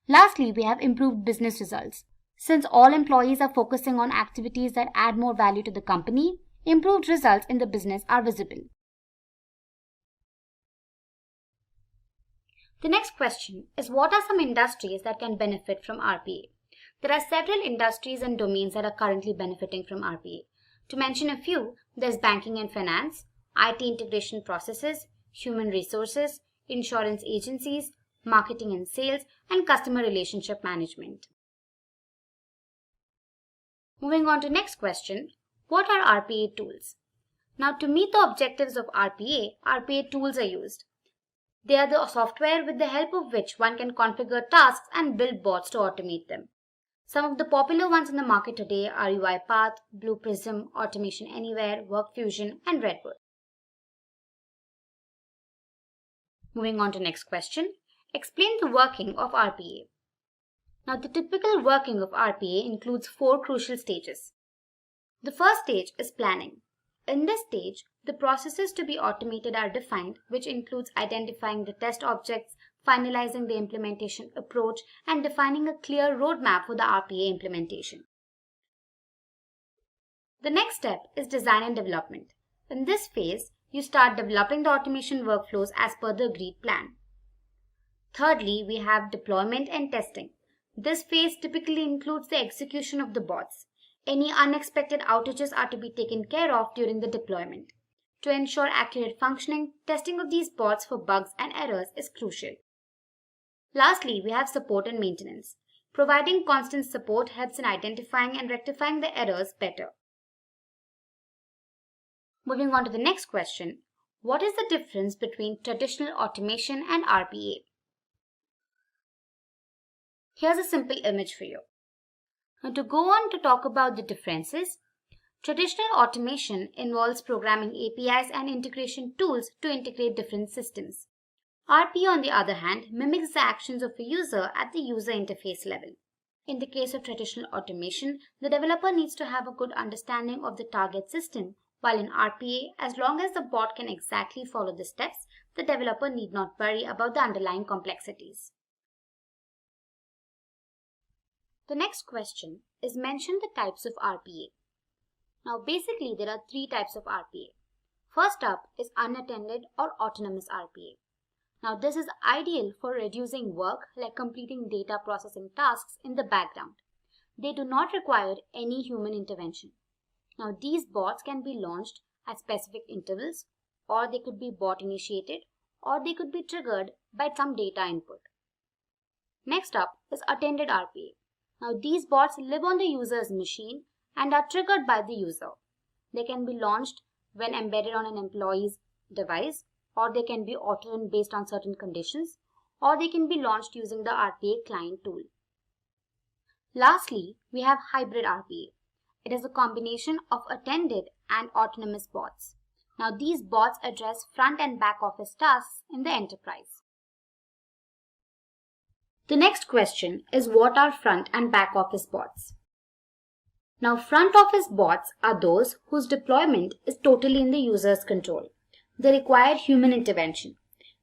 Lastly, we have improved business results. Since all employees are focusing on activities that add more value to the company, improved results in the business are visible. The next question is, what are some industries that can benefit from RPA? There are several industries and domains that are currently benefiting from RPA. To mention a few, there's banking and finance, IT integration processes, human resources, insurance agencies, marketing and sales, and customer relationship management. Moving on to next question, what are RPA tools? Now, to meet the objectives of RPA tools are used. They are the software with the help of which one can configure tasks and build bots to automate them. Some of the popular ones in the market today are UiPath, BluePrism, Automation Anywhere, WorkFusion, and Redwood. Moving on to next question. Explain the working of RPA. Now, the typical working of RPA includes 4 crucial stages. The first stage is planning. In this stage, the processes to be automated are defined, which includes identifying the test objects, finalizing the implementation approach, and defining a clear roadmap for the RPA implementation. The next step is design and development. In this phase, you start developing the automation workflows as per the agreed plan. Thirdly, we have deployment and testing. This phase typically includes the execution of the bots. Any unexpected outages are to be taken care of during the deployment. To ensure accurate functioning, testing of these bots for bugs and errors is crucial. Lastly, we have support and maintenance. Providing constant support helps in identifying and rectifying the errors better. Moving on to the next question, what is the difference between traditional automation and RPA? Here's a simple image for you. Now, to go on to talk about the differences, traditional automation involves programming APIs and integration tools to integrate different systems. RPA, on the other hand, mimics the actions of a user at the user interface level. In the case of traditional automation, the developer needs to have a good understanding of the target system, while in RPA, as long as the bot can exactly follow the steps, the developer need not worry about the underlying complexities. The next question is mention the types of RPA. Now basically there are 3 types of RPA. First up is unattended or autonomous RPA. Now this is ideal for reducing work like completing data processing tasks in the background. They do not require any human intervention. Now these bots can be launched at specific intervals, or they could be bot initiated, or they could be triggered by some data input. Next up is attended RPA. Now these bots live on the user's machine and are triggered by the user. They can be launched when embedded on an employee's device, or they can be auto-run based on certain conditions, or they can be launched using the RPA client tool. Lastly, we have hybrid RPA. It is a combination of attended and autonomous bots. Now these bots address front and back office tasks in the enterprise. The next question is, what are front and back office bots? Now front office bots are those whose deployment is totally in the user's control. They require human intervention.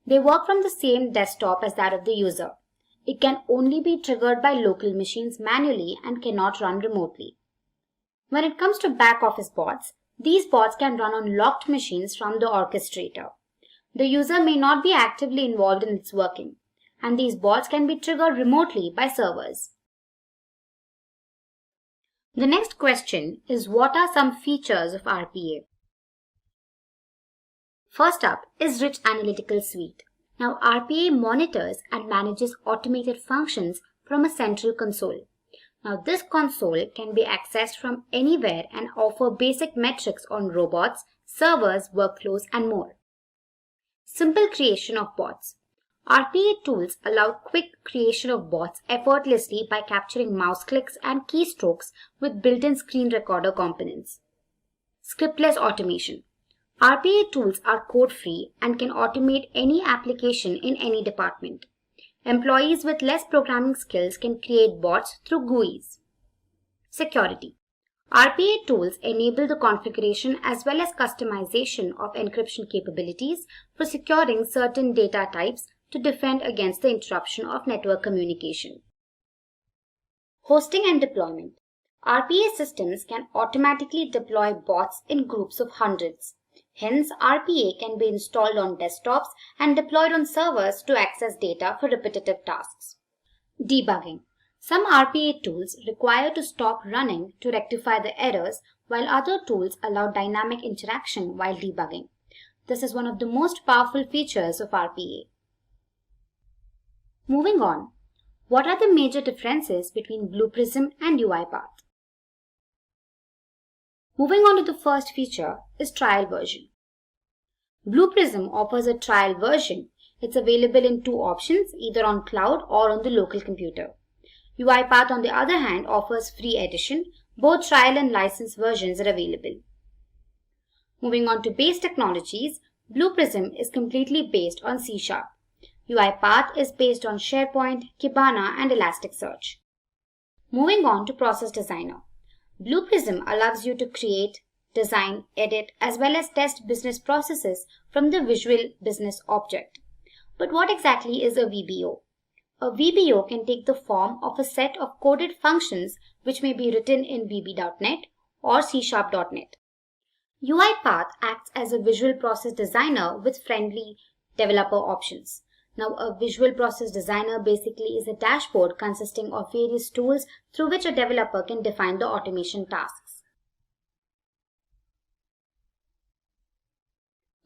They work from the same desktop as that of the user. It can only be triggered by local machines manually and cannot run remotely. When it comes to back office bots, these bots can run on locked machines from the orchestrator. The user may not be actively involved in its working, and these bots can be triggered remotely by servers. The next question is, what are some features of RPA? First up is Rich Analytical Suite. Now RPA monitors and manages automated functions from a central console. Now this console can be accessed from anywhere and offer basic metrics on robots, servers, workflows, and more. Simple creation of bots. RPA tools allow quick creation of bots effortlessly by capturing mouse clicks and keystrokes with built-in screen recorder components. Scriptless automation. RPA tools are code-free and can automate any application in any department. Employees with less programming skills can create bots through GUIs. Security. RPA tools enable the configuration as well as customization of encryption capabilities for securing certain data types to defend against the interruption of network communication. Hosting and deployment. RPA systems can automatically deploy bots in groups of hundreds. Hence, RPA can be installed on desktops and deployed on servers to access data for repetitive tasks. Debugging. Some RPA tools require to stop running to rectify the errors, while other tools allow dynamic interaction while debugging. This is one of the most powerful features of RPA. Moving on, what are the major differences between BluePrism and UiPath? Moving on to the first feature is trial version. BluePrism offers a trial version. It's available in 2 options, either on cloud or on the local computer. UiPath, on the other hand, offers free edition. Both trial and license versions are available. Moving on to base technologies, BluePrism is completely based on C#. UiPath is based on SharePoint, Kibana, and Elasticsearch. Moving on to Process Designer. BluePrism allows you to create, design, edit, as well as test business processes from the Visual Business Object. But what exactly is a VBO? A VBO can take the form of a set of coded functions which may be written in VB.NET or C#.NET. UiPath acts as a visual process designer with friendly developer options. Now, a visual process designer basically is a dashboard consisting of various tools through which a developer can define the automation tasks.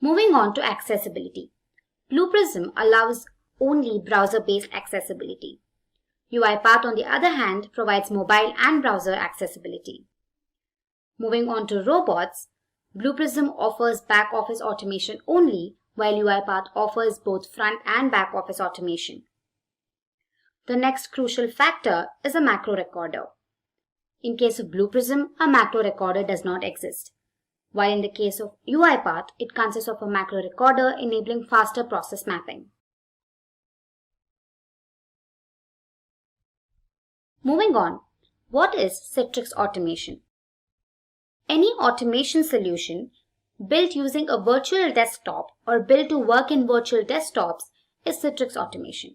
Moving on to accessibility. BluePrism allows only browser-based accessibility. UiPath, on the other hand, provides mobile and browser accessibility. Moving on to robots, BluePrism offers back-office automation only, while UiPath offers both front and back-office automation. The next crucial factor is a macro recorder. In case of BluePrism, a macro recorder does not exist, while in the case of UiPath, it consists of a macro recorder enabling faster process mapping. Moving on, what is Citrix automation? Any automation solution built using a virtual desktop or built to work in virtual desktops is Citrix automation.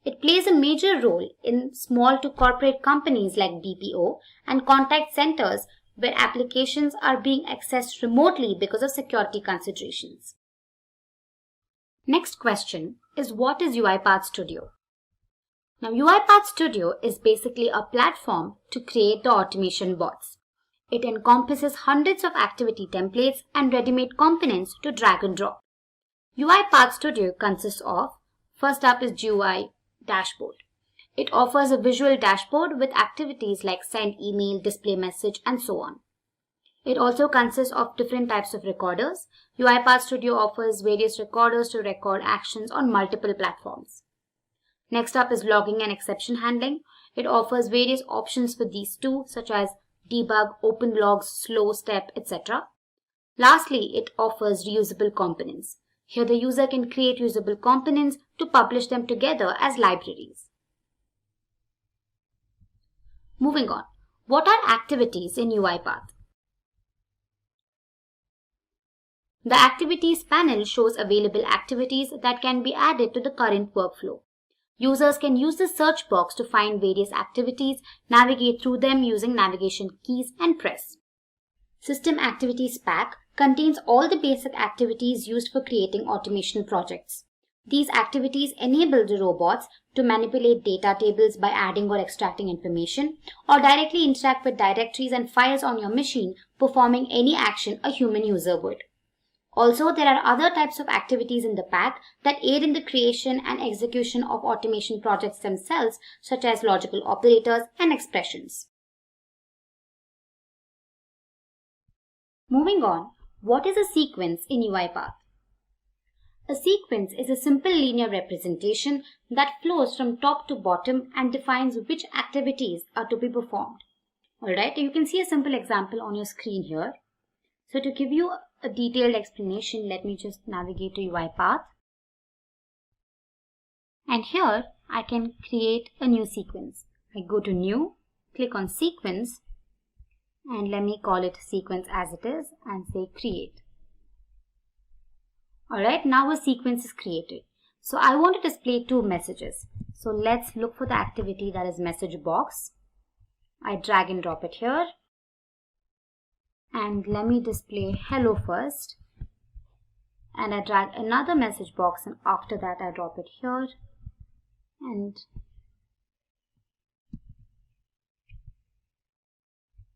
It plays a major role in small to corporate companies like BPO and contact centers where applications are being accessed remotely because of security considerations. Next question is, what is UiPath Studio? Now, UiPath Studio is basically a platform to create the automation bots. It encompasses hundreds of activity templates and ready-made components to drag and drop. UiPath Studio consists of, first up is GUI dashboard. It offers a visual dashboard with activities like send email, display message, and so on. It also consists of different types of recorders. UiPath Studio offers various recorders to record actions on multiple platforms. Next up is logging and exception handling. It offers various options for these two, such as debug, open logs, slow step, etc. Lastly, it offers reusable components. Here the user can create usable components to publish them together as libraries. Moving on, what are activities in UiPath? The activities panel shows available activities that can be added to the current workflow. Users can use the search box to find various activities, navigate through them using navigation keys, and press. System Activities Pack contains all the basic activities used for creating automation projects. These activities enable the robots to manipulate data tables by adding or extracting information, or directly interact with directories and files on your machine, performing any action a human user would. Also, there are other types of activities in the pack that aid in the creation and execution of automation projects themselves, such as logical operators and expressions. Moving on, what is a sequence in UiPath? A sequence is a simple linear representation that flows from top to bottom and defines which activities are to be performed. Alright, you can see a simple example on your screen here. So to give you a detailed explanation, let me just navigate to UiPath. And here I can create a new sequence. I go to New, click on Sequence, and let me call it Sequence as it is and say Create. Alright, now a sequence is created. So I want to display two messages. So let's look for the activity that is message box. I drag and drop it here. And let me display hello first. And I drag another message box, and after that I drop it here. And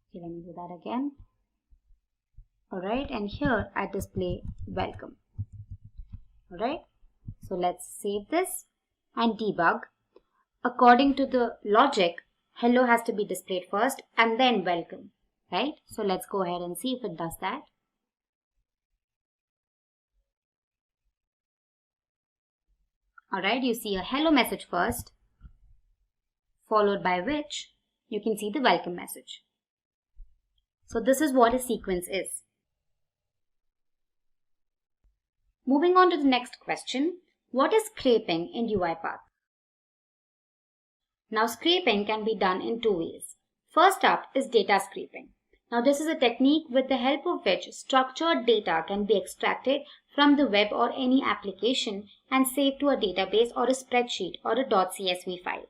okay, let me do that again. Alright, and here I display welcome. Alright, so let's save this and debug. According to the logic, hello has to be displayed first and then welcome. Right? So let's go ahead and see if it does that. Alright, you see a hello message first, followed by which you can see the welcome message. So this is what a sequence is. Moving on to the next question, what is scraping in UiPath? Now scraping can be done in two ways. First up is data scraping. Now this is a technique with the help of which structured data can be extracted from the web or any application and saved to a database or a spreadsheet or a .csv file.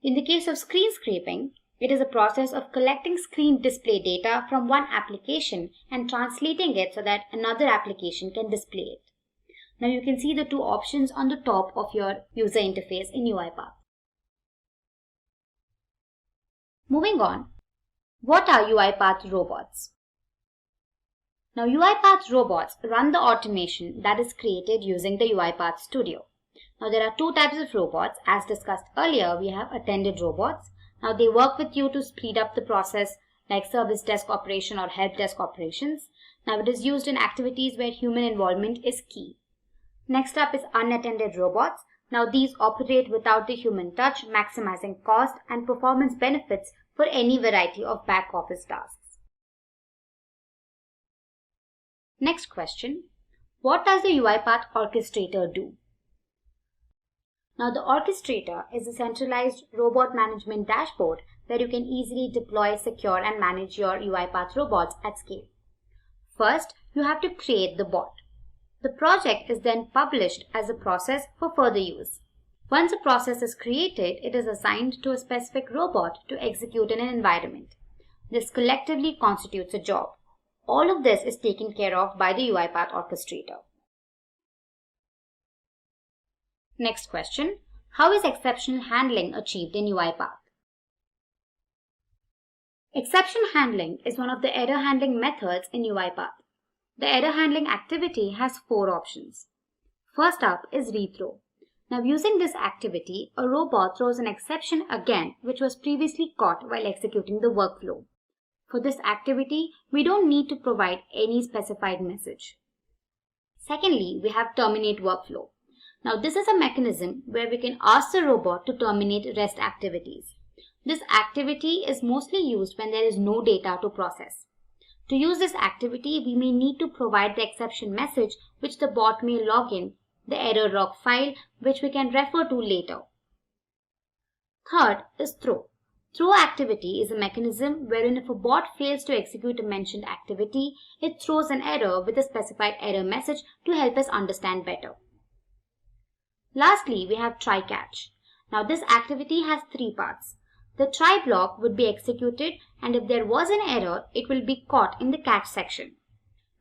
In the case of screen scraping, it is a process of collecting screen display data from one application and translating it so that another application can display it. Now you can see the two options on the top of your user interface in UiPath. Moving on, what are UiPath robots? Now UiPath robots run the automation that is created using the UiPath Studio. Now there are two types of robots. As discussed earlier, we have attended robots. Now they work with you to speed up the process like service desk operation or help desk operations. Now it is used in activities where human involvement is key. Next up is unattended robots. Now these operate without the human touch, maximizing cost and performance benefits for any variety of back office tasks. Next question, what does the UiPath orchestrator do? Now the orchestrator is a centralized robot management dashboard where you can easily deploy, secure and manage your UiPath robots at scale. First, you have to create the bot. The project is then published as a process for further use. Once a process is created, it is assigned to a specific robot to execute in an environment. This collectively constitutes a job. All of this is taken care of by the UiPath orchestrator. Next question, how is exception handling achieved in UiPath? Exception handling is one of the error handling methods in UiPath. The error handling activity has four options. First up is rethrow. Now using this activity, a robot throws an exception again which was previously caught while executing the workflow. For this activity, we don't need to provide any specified message. Secondly, we have terminate workflow. Now this is a mechanism where we can ask the robot to terminate REST activities. This activity is mostly used when there is no data to process. To use this activity, we may need to provide the exception message which the bot may log in, the error log file which we can refer to later. Third is throw. Throw activity is a mechanism wherein if a bot fails to execute a mentioned activity, it throws an error with a specified error message to help us understand better. Lastly, we have try catch. Now this activity has three parts. The try block would be executed and if there was an error, it will be caught in the catch section.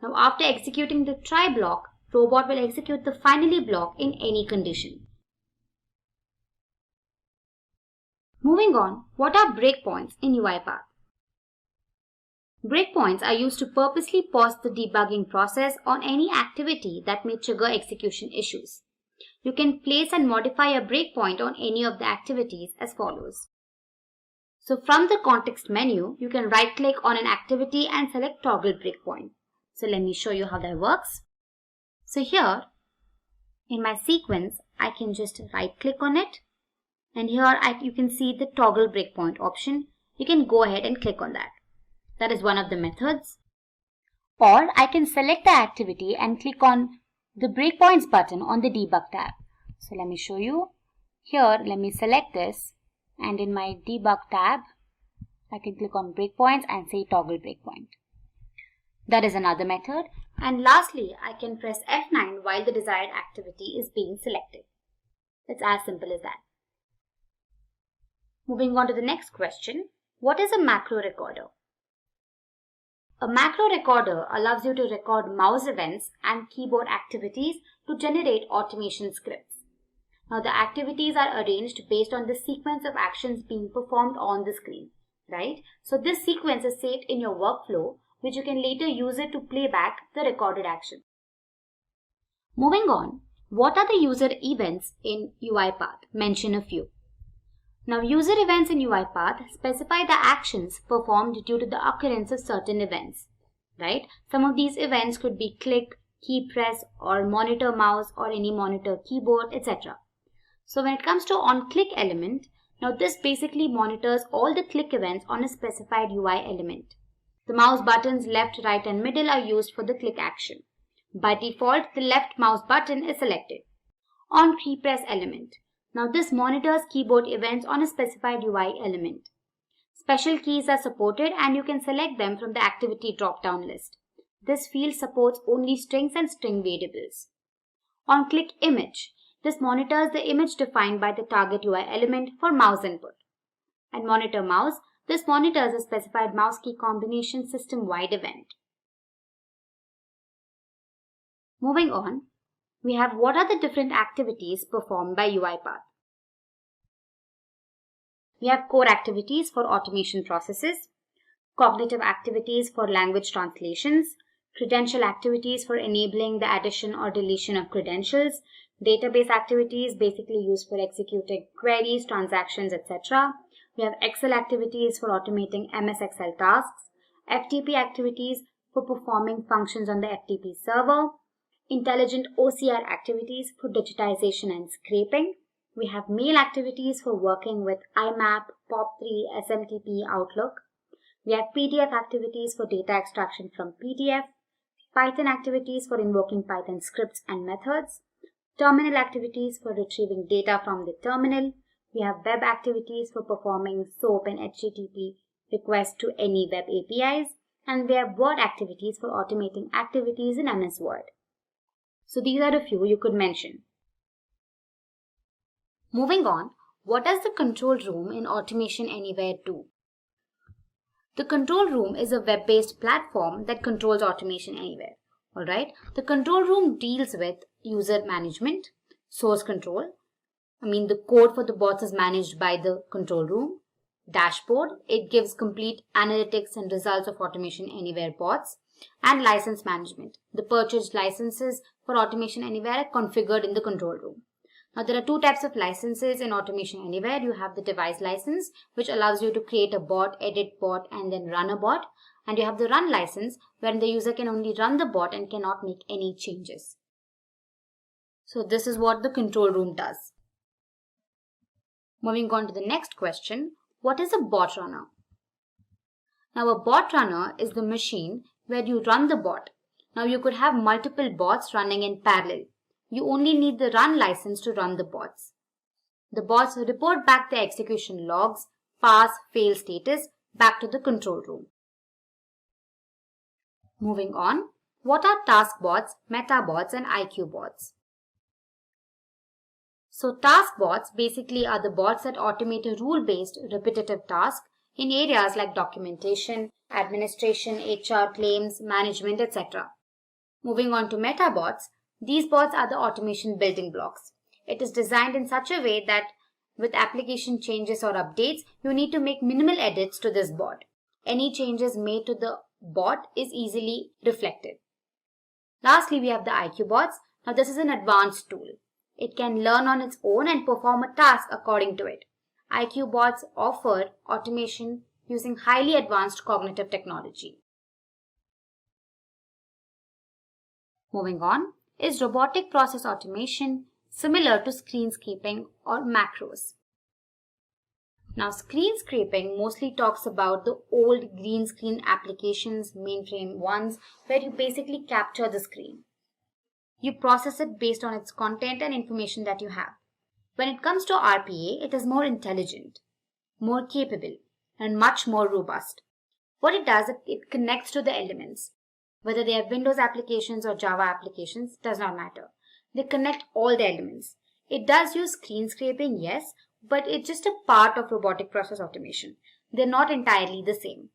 Now after executing the try block, robot will execute the finally block in any condition. Moving on, what are breakpoints in UiPath? Breakpoints are used to purposely pause the debugging process on any activity that may trigger execution issues. You can place and modify a breakpoint on any of the activities as follows. So from the context menu, you can right-click on an activity and select toggle breakpoint. So let me show you how that works. So here, in my sequence, I can just right-click on it. And here you can see the toggle breakpoint option. You can go ahead and click on that. That is one of the methods. Or I can select the activity and click on the breakpoints button on the debug tab. So let me show you. Here, let me select this. And in my debug tab, I can click on breakpoints and say toggle breakpoint. That is another method. And lastly, I can press F9 while the desired activity is being selected. It's as simple as that. Moving on to the next question, what is a macro recorder? A macro recorder allows you to record mouse events and keyboard activities to generate automation scripts. Now the activities are arranged based on the sequence of actions being performed on the screen, right? So this sequence is saved in your workflow, which you can later use it to play back the recorded action. Moving on, what are the user events in UiPath? Mention a few. Now user events in UiPath specify the actions performed due to the occurrence of certain events, right? Some of these events could be click, key press, or monitor mouse, or any monitor keyboard, etc. So when it comes to on-click element, Now this basically monitors all the click events on a specified UI element. The mouse buttons left, right and middle are used for the click action. By default, the left mouse button is selected. On key press element. Now this monitors keyboard events on a specified UI element. Special keys are supported and you can select them from the activity drop-down list. This field supports only strings and string variables. On click image, this monitors the image defined by the target UI element for mouse input. And monitor mouse, this monitors a specified mouse key combination system-wide event. Moving on, we have what are the different activities performed by UiPath. We have core activities for automation processes, cognitive activities for language translations, credential activities for enabling the addition or deletion of credentials, database activities basically used for executing queries, transactions, etc. We have Excel activities for automating MS Excel tasks, FTP activities for performing functions on the FTP server, intelligent OCR activities for digitization and scraping. We have mail activities for working with IMAP, POP3, SMTP, Outlook. We have PDF activities for data extraction from PDF, Python activities for invoking Python scripts and methods, terminal activities for retrieving data from the terminal. We have web activities for performing SOAP and HTTP requests to any web APIs, and we have Word activities for automating activities in MS Word. So these are a few you could mention. Moving on, what does the control room in Automation Anywhere do? The control room is a web-based platform that controls Automation Anywhere. Alright, the control room deals with user management, source control. The code for the bots is managed by the control room. Dashboard, it gives complete analytics and results of Automation Anywhere bots. And license management. The purchased licenses for Automation Anywhere are configured in the control room. Now there are two types of licenses in Automation Anywhere. You have the device license, which allows you to create a bot, edit bot, and then run a bot. And you have the run license, wherein the user can only run the bot and cannot make any changes. So this is what the control room does. Moving on to the next question, what is a bot runner? Now a bot runner is the machine where you run the bot. Now you could have multiple bots running in parallel. You only need the run license to run the bots. The bots report back the execution logs, pass, fail status back to the control room. Moving on, what are task bots, meta bots and IQ bots? So task bots basically are the bots that automate a rule-based repetitive task in areas like documentation, administration, HR, claims, management, etc. Moving on to meta bots, these bots are the automation building blocks. It is designed in such a way that with application changes or updates, you need to make minimal edits to this bot. Any changes made to the bot is easily reflected. Lastly, we have the IQ bots. Now this is an advanced tool. It can learn on its own and perform a task according to it. IQ bots offer automation using highly advanced cognitive technology. Moving on, is robotic process automation similar to screen scraping or macros? Now, screen scraping mostly talks about the old green screen applications, mainframe ones, where you basically capture the screen. You process it based on its content and information that you have. When it comes to RPA, it is more intelligent, more capable, and much more robust. What it does, it connects to the elements. Whether they are Windows applications or Java applications, does not matter. They connect all the elements. It does use screen scraping, yes, but it's just a part of robotic process automation. They're not entirely the same.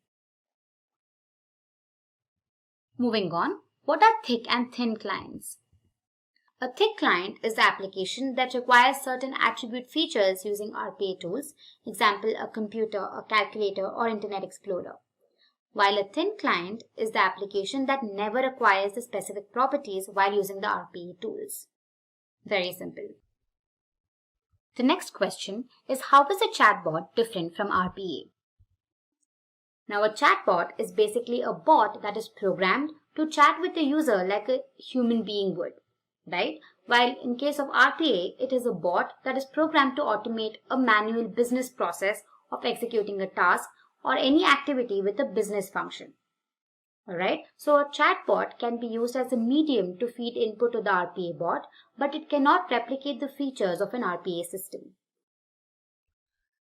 Moving on, what are thick and thin clients? A thick client is the application that requires certain attribute features using RPA tools, example a computer, a calculator, or Internet Explorer. While a thin client is the application that never acquires the specific properties while using the RPA tools. Very simple. The next question is, how is a chatbot different from RPA? Now a chatbot is basically a bot that is programmed to chat with the user like a human being would, right? while in case of RPA, it is a bot that is programmed to automate a manual business process of executing a task or any activity with a business function. Alright, so a chatbot can be used as a medium to feed input to the RPA bot, but it cannot replicate the features of an RPA system.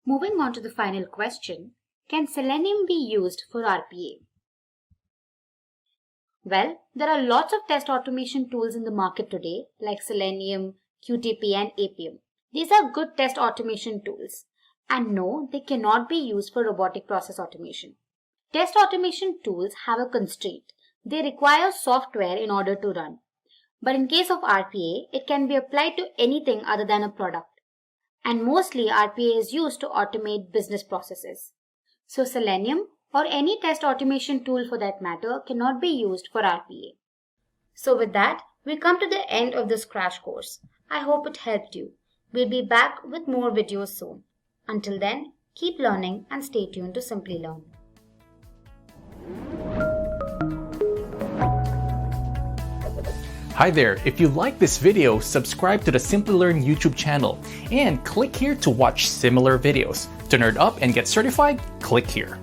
Moving on to the final question, can Selenium be used for RPA? Well, there are lots of test automation tools in the market today like Selenium, QTP and Appium. These are good test automation tools. And no, they cannot be used for robotic process automation. Test automation tools have a constraint. They require software in order to run. But in case of RPA, it can be applied to anything other than a product. And mostly RPA is used to automate business processes. So Selenium or any test automation tool for that matter cannot be used for RPA. So with that, we come to the end of this crash course. I hope it helped you. We'll be back with more videos soon. Until then, keep learning and stay tuned to Simplilearn. Hi there, if you like this video, subscribe to the Simplilearn YouTube channel and click here to watch similar videos. To nerd up and get certified, click here.